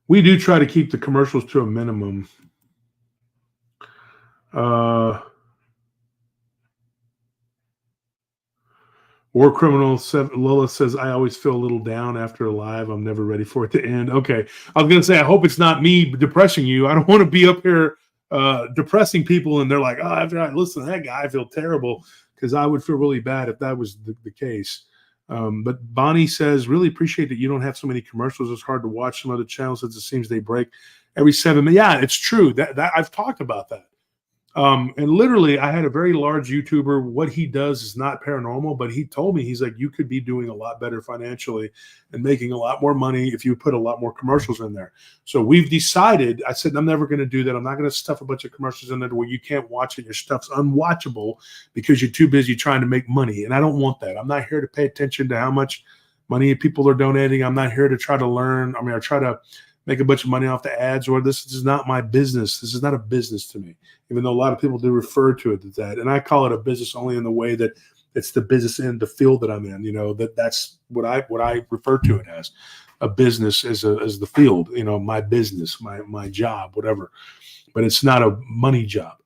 [SPEAKER 1] We do try to keep the commercials to a minimum. War Criminal Lola says, I always feel a little down after a live. I'm never ready for it to end. Okay. I was going to say, I hope it's not me depressing you. I don't want to be up here depressing people and they're like, oh, after I listen to that guy, I feel terrible, because I would feel really bad if that was the case. But Bonnie says, really appreciate that you don't have so many commercials. It's hard to watch some other channels since it seems they break every 7 minutes. Yeah, it's true. That I've talked about that. And literally, I had a very large YouTuber. What he does is not paranormal, but he told me, he's like, you could be doing a lot better financially and making a lot more money if you put a lot more commercials in there. So we've decided, I said, I'm never going to do that. I'm not going to stuff a bunch of commercials in there where you can't watch it. Your stuff's unwatchable because you're too busy trying to make money. And I don't want that. I'm not here to pay attention to how much money people are donating. I'm not here to try to learn. I mean, I try to make a bunch of money off the ads, or this is not my business. This is not a business to me, even though a lot of people do refer to it as that. And I call it a business only in the way that it's the business in the field that I'm in, that's what I refer to it as. A business as the field, my business, my job, whatever, but it's not a money job.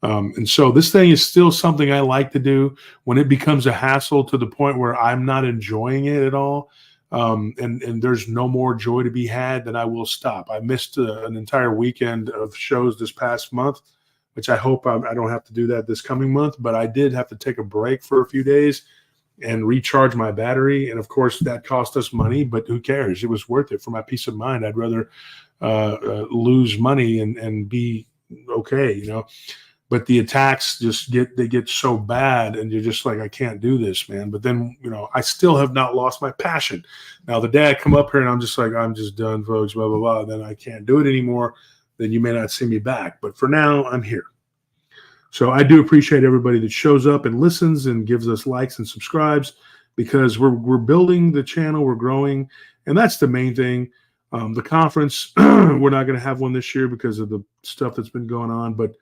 [SPEAKER 1] And so this thing is still something I like to do. When it becomes a hassle to the point where I'm not enjoying it at all, and there's no more joy to be had, then I will stop. I missed an entire weekend of shows this past month, which I hope I don't have to do that this coming month, but I did have to take a break for a few days and recharge my battery. And of course that cost us money, but who cares? It was worth it for my peace of mind. I'd rather lose money and be okay, But the attacks they get so bad, and you're just like, I can't do this, man. But then, I still have not lost my passion. Now, the day I come up here and I'm just like, I'm just done, folks, blah, blah, blah, then I can't do it anymore, then you may not see me back. But for now, I'm here. So I do appreciate everybody that shows up and listens and gives us likes and subscribes, because we're building the channel, we're growing, and that's the main thing. The conference, we're not going to have one this year because of the stuff that's been going on, but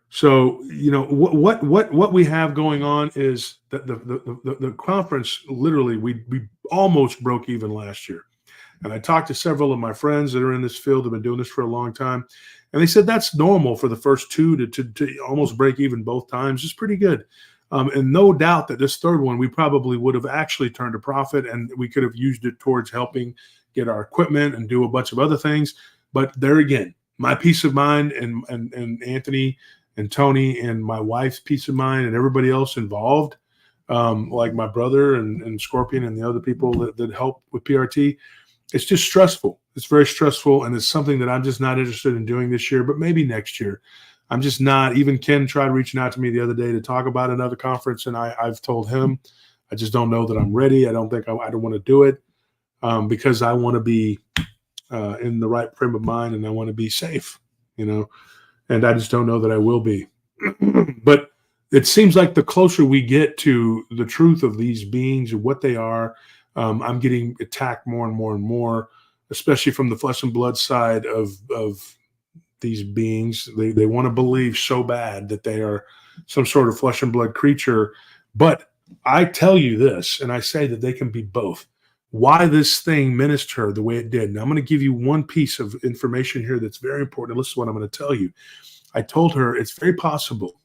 [SPEAKER 1] so what we have going on is that the conference, literally we almost broke even last year. And I talked to several of my friends that are in this field, have been doing this for a long time, and they said that's normal for the first two to almost break even both times. It's pretty good. And no doubt that this third one, we probably would have actually turned a profit, and we could have used it towards helping get our equipment and do a bunch of other things. But there again, my peace of mind and Anthony and Tony and my wife's peace of mind and everybody else involved, like my brother and Scorpion and the other people that help with PRT, it's just stressful. It's very stressful, and it's something that I'm just not interested in doing this year, but maybe next year. I'm just not. Even Ken tried reaching out to me the other day to talk about another conference, and I've told him I just don't know that I'm ready. I don't want to do it. Because I want to be in the right frame of mind, and I want to be safe, and I just don't know that I will be. But it seems like the closer we get to the truth of these beings and what they are, I'm getting attacked more and more and more, especially from the flesh and blood side of these beings. They want to believe so bad that they are some sort of flesh and blood creature. But I tell you this, and I say that they can be both. Why this thing menaced her the way it did. Now, I'm going to give you one piece of information here that's very important. Listen to what I'm going to tell you. I told her it's very possible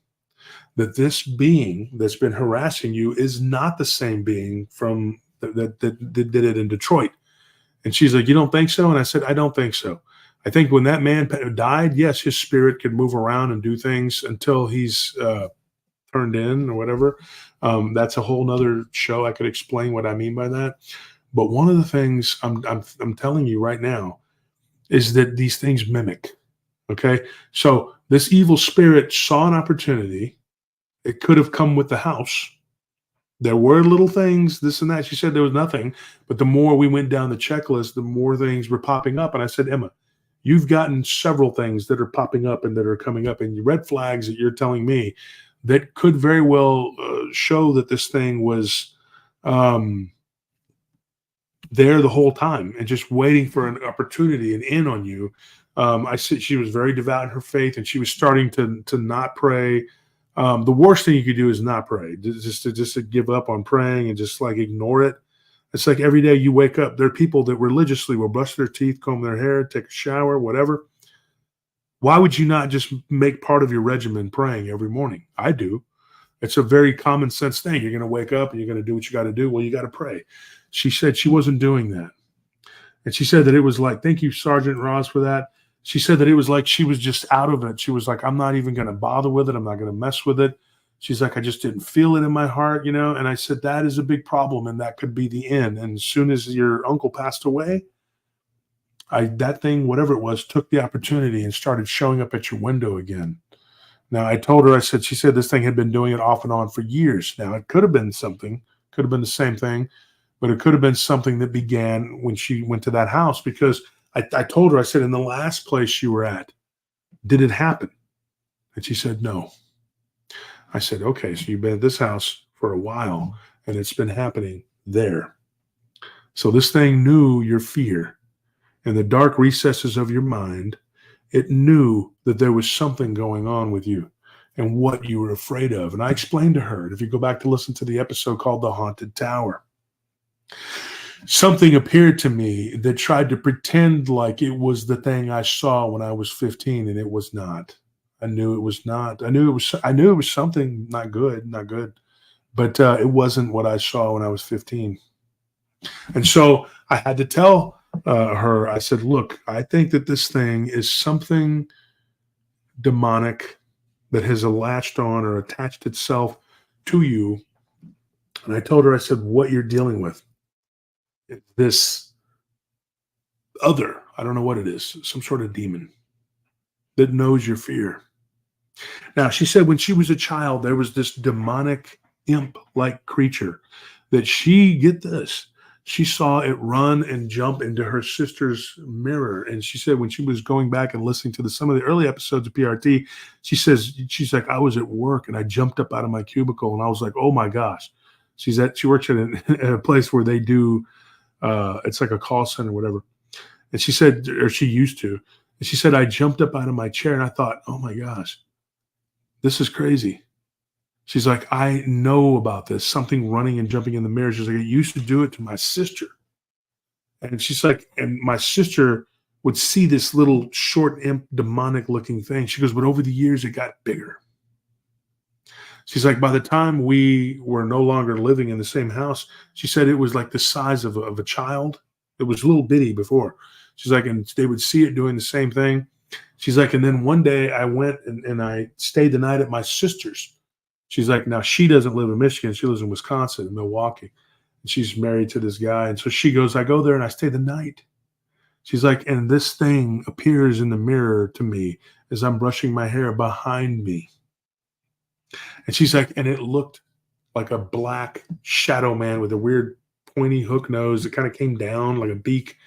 [SPEAKER 1] that this being that's been harassing you is not the same being from that did it in Detroit. And she's like, you don't think so? And I said, I don't think so. I think when that man died, yes, his spirit could move around and do things until he's turned in or whatever. That's a whole nother show. I could explain what I mean by that. But one of the things I'm telling you right now is that these things mimic. Okay, so this evil spirit saw an opportunity. It could have come with the house. There were little things, this and that. She said there was nothing, but the more we went down the checklist, the more things were popping up. And I said, Emma, you've gotten several things that are popping up and that are coming up, and red flags that you're telling me that could very well show that this thing was there the whole time and just waiting for an opportunity and in on you. I said she was very devout in her faith, and she was starting to not pray. The worst thing you could do is not pray, just to give up on praying and just like ignore it. It's like every day you wake up, there are people that religiously will brush their teeth, comb their hair, take a shower, whatever. Why would you not just make part of your regimen praying every morning? I do. It's a very common sense thing. You're going to wake up and you're going to do what you got to do. Well, you got to pray. She said she wasn't doing that. And she said that it was like, thank you, Sergeant Ross, for that. She said that it was like she was just out of it. She was like, I'm not even going to bother with it. I'm not going to mess with it. She's like, I just didn't feel it in my heart, you know? And I said, that is a big problem, and that could be the end. And as soon as your uncle passed away, that thing, whatever it was, took the opportunity and started showing up at your window again. Now, I told her, she said this thing had been doing it off and on for years. Now, it could have been something, could have been the same thing, but it could have been something that began when she went to that house, because I told her, I said, in the last place you were at, did it happen? And she said, no. I said, okay, so you've been at this house for a while, and it's been happening there. So this thing knew your fear. In the dark recesses of your mind, it knew that there was something going on with you and what you were afraid of. And I explained to her, if you go back to listen to the episode called The Haunted Tower, something appeared to me that tried to pretend like it was the thing I saw when I was 15, and it was not. I knew it was not. I knew it was something not good, but it wasn't what I saw when I was 15. And so I had to tell her, I said, look, I think that this thing is something demonic that has latched on or attached itself to you. And I told her, I said, what you're dealing with is this other, I don't know what it is, some sort of demon that knows your fear. Now, she said when she was a child, there was this demonic imp-like creature that get this, she saw it run and jump into her sister's mirror. And she said when she was going back and listening to some of the early episodes of PRT, she's like, I was at work and I jumped up out of my cubicle and I was like, oh my gosh. She works at a place where they do, it's like a call center or whatever. And she said, or she used to, and she said, I jumped up out of my chair and I thought, oh my gosh, this is crazy. She's like, I know about this, something running and jumping in the mirror. She's like, I used to do it to my sister. And she's like, and my sister would see this little short imp demonic looking thing. She goes, but over the years, it got bigger. She's like, by the time we were no longer living in the same house, she said it was like the size of a child. It was a little bitty before. She's like, and they would see it doing the same thing. She's like, and then one day I went and I stayed the night at my sister's. She's like, now she doesn't live in Michigan. She lives in Wisconsin, in Milwaukee. And she's married to this guy. And so she goes, I go there and I stay the night. She's like, and this thing appears in the mirror to me as I'm brushing my hair behind me. And she's like, and it looked like a black shadow man with a weird pointy hook nose that kind of came down like a beak.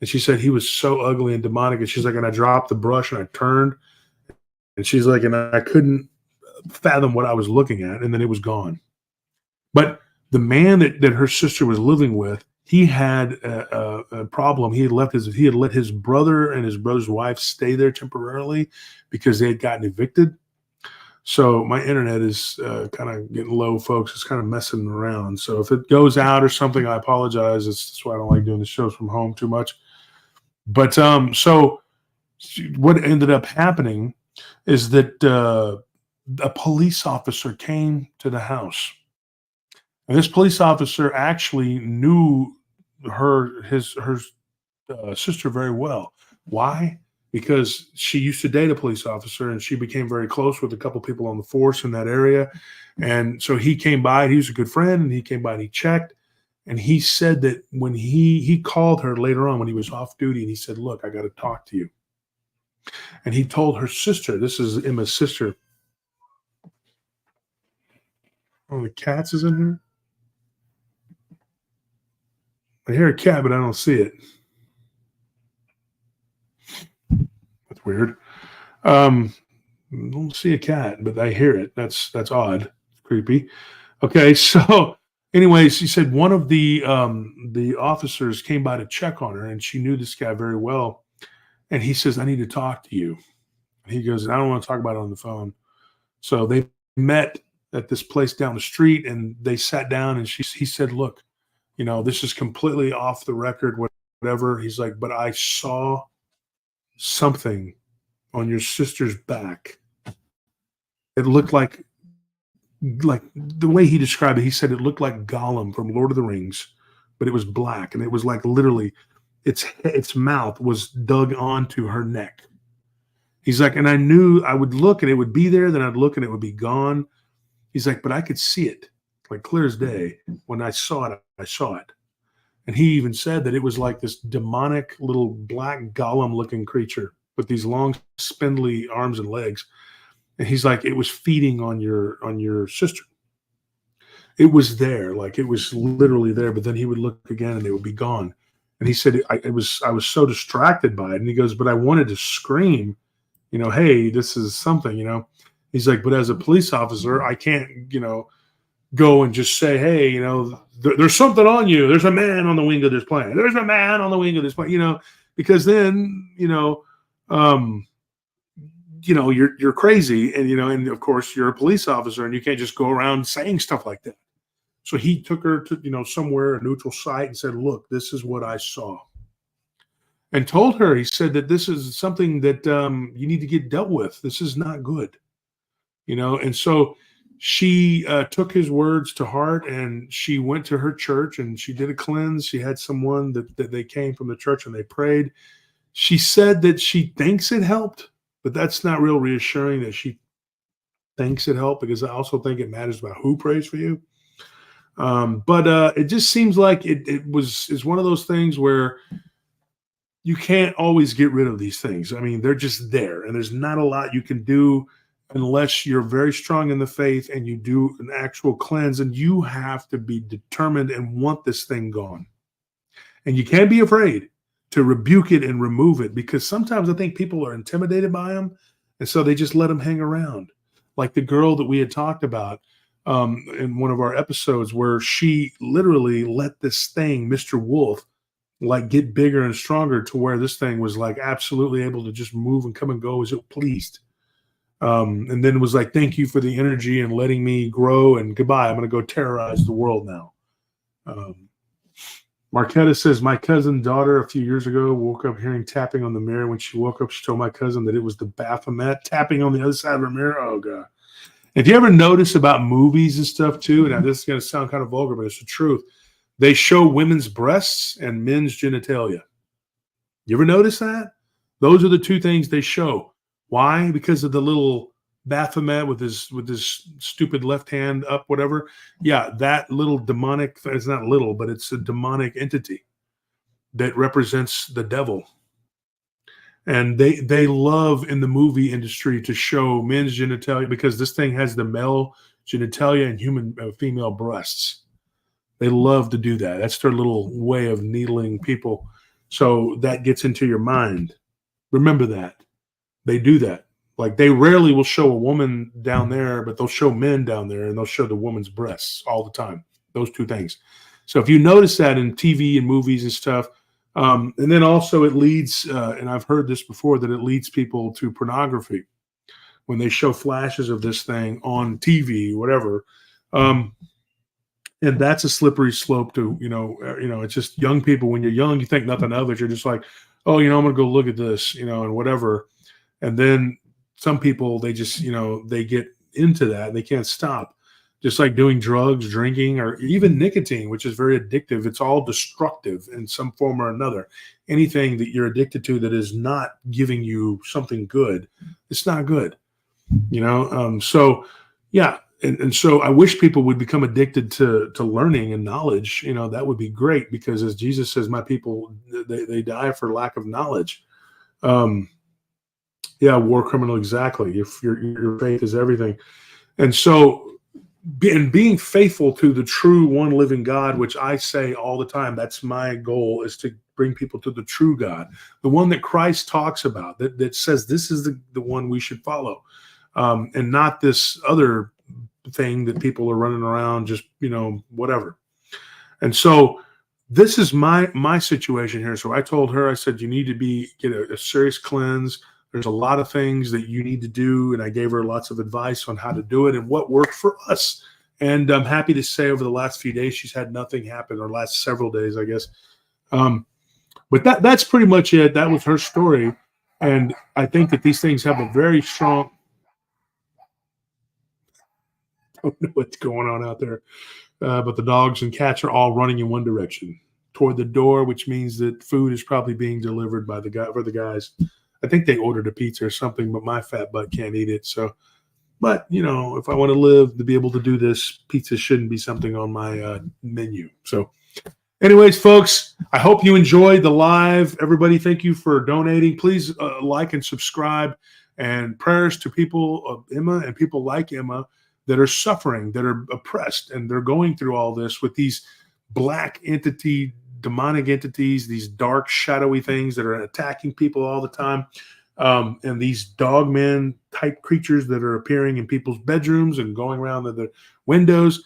[SPEAKER 1] And she said he was so ugly and demonic. And she's like, and I dropped the brush and I turned. And she's like, and I couldn't fathom what I was looking at, and then it was gone. But the man that her sister was living with, he had a problem. He had let his brother and his brother's wife stay there temporarily because they had gotten evicted. So my internet is kind of getting low, folks. It's kind of messing around. So if it goes out or something, I apologize. That's why I don't like doing the shows from home too much. But so what ended up happening is that a police officer came to the house. And this police officer actually knew her sister very well. Why? Because she used to date a police officer and she became very close with a couple people on the force in that area. And so he came by, he was a good friend, and he came by and he checked. And he said that when he called her later on when he was off duty, and he said, look, I got to talk to you. And he told her sister, this is Emma's sister. Oh, the cats is in here? I hear a cat, but I don't see it. weird. I don't see a cat, but I hear it. That's odd. Creepy. Okay, so anyways, she said one of the officers came by to check on her, and she knew this guy very well. And he says, "I need to talk to you." And he goes, "I don't want to talk about it on the phone." So they met at this place down the street, and they sat down, and he said, "Look, this is completely off the record, whatever." He's like, "But I saw something on your sister's back. It looked like the way he described it, he said it looked like Gollum from Lord of the Rings, but it was black, and it was like literally its mouth was dug onto her neck." He's like, "And I knew I would look and it would be there, then I'd look and it would be gone." He's like, "But I could see it like clear as day. When I saw it, I saw it." And he even said that it was like this demonic little black Gollum looking creature with these long spindly arms and legs. And he's like, "It was feeding on your sister. It was there, like it was literally there, but then he would look again and it would be gone." And he said, I was so distracted by it." And he goes, "But I wanted to scream, hey, this is something. He's like, "But as a police officer, I can't, go and just say, hey, there's something on you. There's a man on the wing of this plane. There's a man on the wing of this plane, because then, you're crazy, and of course you're a police officer, and you can't just go around saying stuff like that." So he took her to, somewhere, a neutral site, and said, "Look, this is what I saw." And told her, he said that this is something that you need to get dealt with. This is not good, And so she took his words to heart, and she went to her church, and she did a cleanse. She had someone that they came from the church, and they prayed. She said that she thinks it helped, but that's not real reassuring that she thinks it helped, because I also think it matters about who prays for you. But it just seems like it's one of those things where you can't always get rid of these things. I mean, they're just there, and there's not a lot you can do unless you're very strong in the faith and you do an actual cleanse, and you have to be determined and want this thing gone. And you can't be afraid to rebuke it and remove it, because sometimes I think people are intimidated by them, and so they just let them hang around. Like the girl that we had talked about in one of our episodes, where she literally let this thing, Mr. Wolf, like get bigger and stronger, to where this thing was like absolutely able to just move and come and go as it pleased. And then it was like, "Thank you for the energy and letting me grow, and goodbye. I'm going to go terrorize the world now." Marquetta says, "My cousin's daughter a few years ago woke up hearing tapping on the mirror. When she woke up, she told my cousin that it was the Baphomet tapping on the other side of her mirror." Oh, God. If you ever notice about movies and stuff too, now this is going to sound kind of vulgar, but it's the truth. They show women's breasts and men's genitalia. You ever notice that? Those are the two things they show. Why? Because of the little Baphomet with his stupid left hand up, whatever. Yeah, that little demonic, it's not little, but it's a demonic entity that represents the devil. And they love in the movie industry to show men's genitalia, because this thing has the male genitalia and female breasts. They love to do that. That's their little way of needling people. So that gets into your mind. Remember that. They do that. Like, they rarely will show a woman down there, but they'll show men down there, and they'll show the woman's breasts all the time. Those two things. So if you notice that in TV and movies and stuff, and then also it leads, and I've heard this before, that it leads people to pornography when they show flashes of this thing on TV, whatever. And that's a slippery slope to, it's just young people. When you're young, you think nothing of it. You're just like, oh, I'm going to go look at this, and whatever. And then some people, they just, they get into that. They can't stop. Just like doing drugs, drinking, or even nicotine, which is very addictive. It's all destructive in some form or another. Anything that you're addicted to that is not giving you something good, it's not good. So yeah. And so I wish people would become addicted to learning and knowledge. That would be great, because as Jesus says, my people, they die for lack of knowledge. Yeah, war criminal, exactly. If your faith is everything. And so being faithful to the true one living God, which I say all the time, that's my goal, is to bring people to the true God, the one that Christ talks about, that says this is the one we should follow, and not this other thing that people are running around just, whatever. And so this is my situation here. So I told her, I said, you need to get a serious cleanse. There's a lot of things that you need to do. And I gave her lots of advice on how to do it and what worked for us. And I'm happy to say over the last few days, she's had nothing happen, or last several days, I guess. But that's pretty much it. That was her story. And I think that these things have a very strong, I don't know what's going on out there. But the dogs and cats are all running in one direction toward the door, which means that food is probably being delivered by the guys. I think they ordered a pizza or something, but my fat butt can't eat it. So, but if I want to live to be able to do this, pizza shouldn't be something on my menu. So, anyways, folks, I hope you enjoyed the live. Everybody, thank you for donating. Please like and subscribe, and prayers to people of Emma and people like Emma that are suffering, that are oppressed, and they're going through all this with these black entity, demonic entities, these dark, shadowy things that are attacking people all the time, and these dogman type creatures that are appearing in people's bedrooms and going around the windows.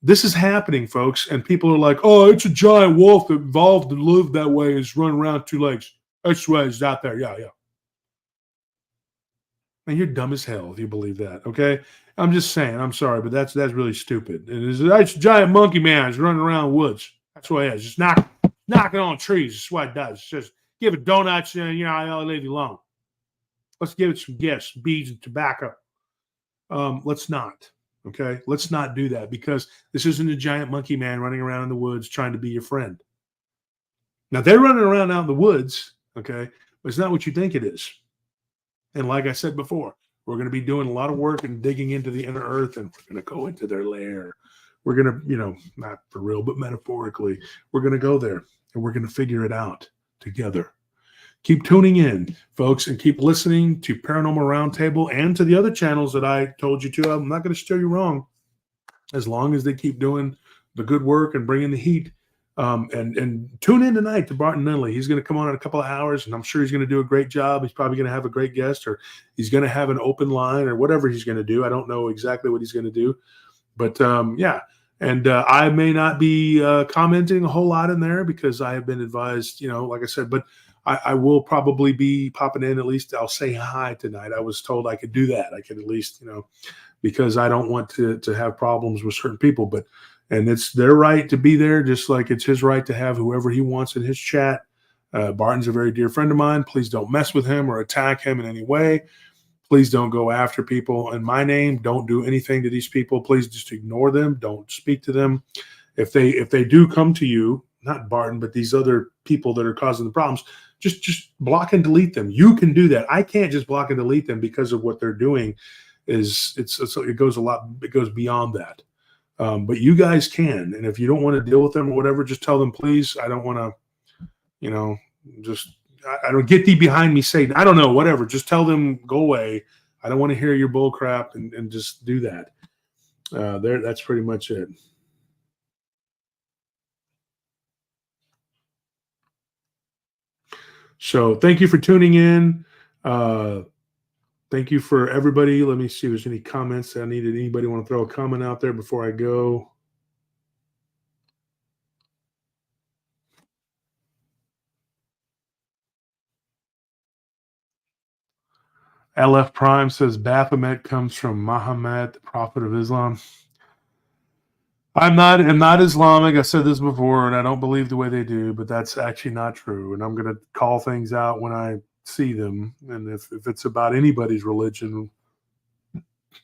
[SPEAKER 1] This is happening, folks, and people are like, oh, it's a giant wolf that evolved to live that way and is running around 2 legs. That's why it's out there. Yeah. And you're dumb as hell if you believe that, okay? I'm just saying. I'm sorry, but that's really stupid. It's a giant monkey man. It's running around the woods. That's what it is. Just knocking on trees. That's what it does. It's just give it donuts and, I'll leave you alone. Let's give it some gifts, beads and tobacco. Let's not, okay? Let's not do that, because this isn't a giant monkey man running around in the woods trying to be your friend. Now, they're running around out in the woods, okay? But it's not what you think it is. And like I said before, we're going to be doing a lot of work and digging into the inner earth, and we're going to go into their lair. We're going to, not for real, but metaphorically, we're going to go there and we're going to figure it out together. Keep tuning in, folks, and keep listening to Paranormal Roundtable and to the other channels that I told you to. I'm not going to steer you wrong, as long as they keep doing the good work and bringing the heat. And tune in tonight to Barton Lindley. He's going to come on in a couple of hours, and I'm sure he's going to do a great job. He's probably going to have a great guest, or he's going to have an open line, or whatever he's going to do. I don't know exactly what he's going to do, but yeah. And I may not be commenting a whole lot in there, because I have been advised, like I said, but I will probably be popping in. At least I'll say hi tonight. I was told I could do that. I could at least, because I don't want to have problems with certain people, and it's their right to be there, just like it's his right to have whoever he wants in his chat. Barton's a very dear friend of mine. Please don't mess with him or attack him in any way. Please don't go after people in my name. Don't do anything to these people. Please just ignore them. Don't speak to them. If they do come to you, not Barton, but these other people that are causing the problems, just block and delete them. You can do that. I can't just block and delete them, because of what they're doing. It goes beyond that. But you guys can. And if you don't want to deal with them or whatever, just tell them, please, I don't want to, I don't get thee behind me, Satan. I don't know, whatever. Just tell them, go away. I don't want to hear your bull crap, and just do that. That's pretty much it. So thank you for tuning in. Thank you for everybody. Let me see if there's any comments I needed. Anybody want to throw a comment out there before I go? LF Prime says Baphomet comes from Muhammad, the prophet of Islam. I'm not Islamic. I said this before, and I don't believe the way they do, but that's actually not true. And I'm going to call things out when I see them. And if it's about anybody's religion,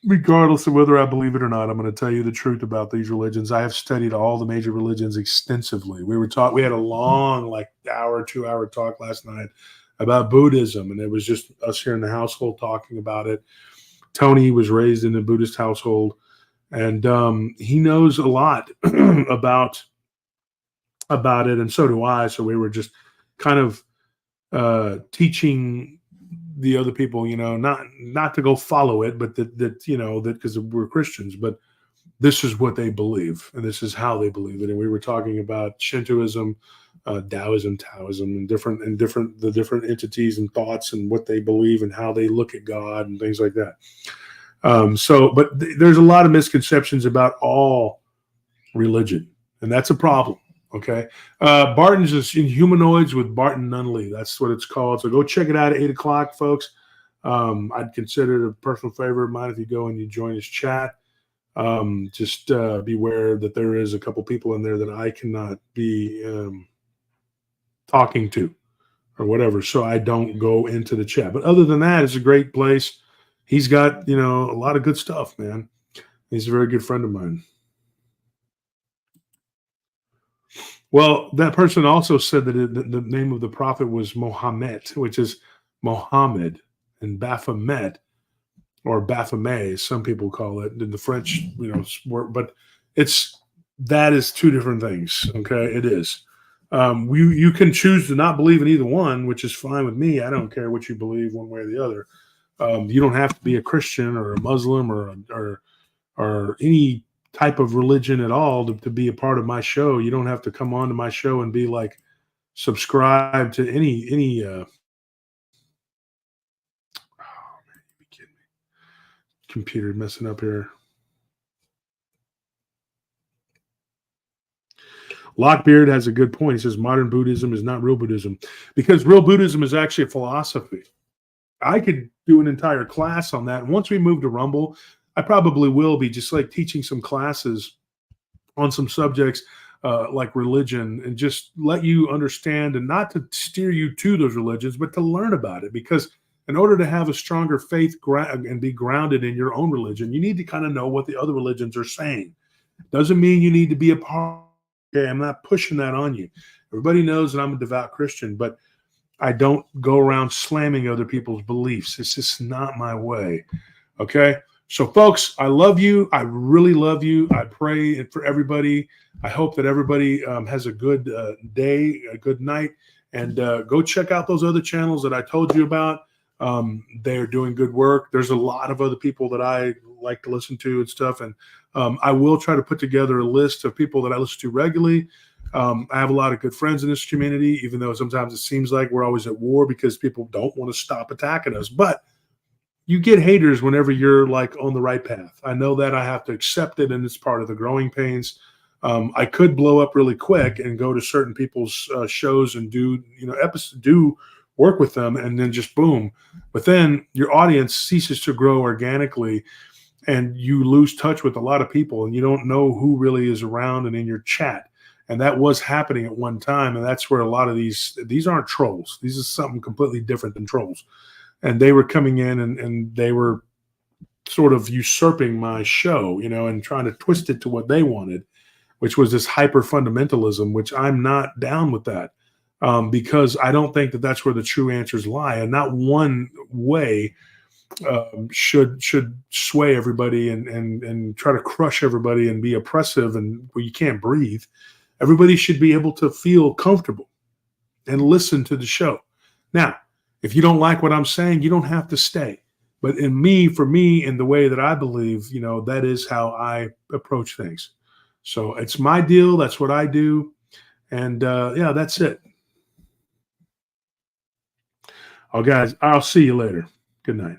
[SPEAKER 1] regardless of whether I believe it or not, I'm going to tell you the truth about these religions. I have studied all the major religions extensively. We had a long, 2-hour talk last night about Buddhism, and it was just us here in the household talking about it. Tony was raised in a Buddhist household, and he knows a lot about it, and so do I. So we were just kind of teaching the other people, not to go follow it, but that because we're Christians, but this is what they believe, and this is how they believe it. And we were talking about Shintoism, Taoism, and the different entities and thoughts and what they believe and how they look at God and things like that. But there's a lot of misconceptions about all religion, and that's a problem. Okay. Barton's is in Humanoids with Barton Nunley. That's what it's called. So go check it out at 8 o'clock, folks. I'd consider it a personal favor of mine if you go and you join his chat. Just beware that there is a couple people in there that I cannot be talking to or whatever, so I don't go into the chat. But other than that, it's a great place. He's got, a lot of good stuff, man. He's a very good friend of mine. Well, that person also said that the name of the prophet was Mohammed, which is Mohammed, and Baphomet, or Baphomet, as some people call it in the French, but that is two different things. Okay, it is. You can choose to not believe in either one, which is fine with me. I don't care what you believe one way or the other. You don't have to be a Christian or a Muslim or any type of religion at all to be a part of my show. You don't have to come on to my show and be like subscribed to any oh man, you be kidding me. Computer messing up here. Lockbeard has a good point. He says modern Buddhism is not real Buddhism, because real Buddhism is actually a philosophy. I could do an entire class on that. And once we move to Rumble, I probably will be just like teaching some classes on some subjects like religion, and just let you understand, and not to steer you to those religions, but to learn about it. Because in order to have a stronger faith and be grounded in your own religion, you need to kind of know what the other religions are saying. Doesn't mean you need to be a part. Okay, I'm not pushing that on you. Everybody knows that I'm a devout Christian, but I don't go around slamming other people's beliefs. It's just not my way. Okay? So, folks, I love you. I really love you. I pray for everybody. I hope that everybody has a good day, a good night, and go check out those other channels that I told you about. They're doing good work. There's a lot of other people that I like to listen to and stuff, and I will try to put together a list of people that I listen to regularly. I have a lot of good friends in this community, even though sometimes it seems like we're always at war because people don't want to stop attacking us. But you get haters whenever you're like on the right path. I know that I have to accept it, and it's part of the growing pains. I could blow up really quick and go to certain people's shows and do work with them, and then just boom. But then your audience ceases to grow organically, and you lose touch with a lot of people, and you don't know who really is around and in your chat. And that was happening at one time, and that's where a lot of these aren't trolls. These is something completely different than trolls. And they were coming in and they were sort of usurping my show, and trying to twist it to what they wanted, which was this hyper fundamentalism, which I'm not down with that, because I don't think that that's where the true answers lie. And not one way should sway everybody and try to crush everybody and be oppressive and where you can't breathe. Everybody should be able to feel comfortable and listen to the show. Now, if you don't like what I'm saying, you don't have to stay. But for me, in the way that I believe, that is how I approach things. So it's my deal. That's what I do. And yeah, that's it. Oh, guys, I'll see you later. Good night.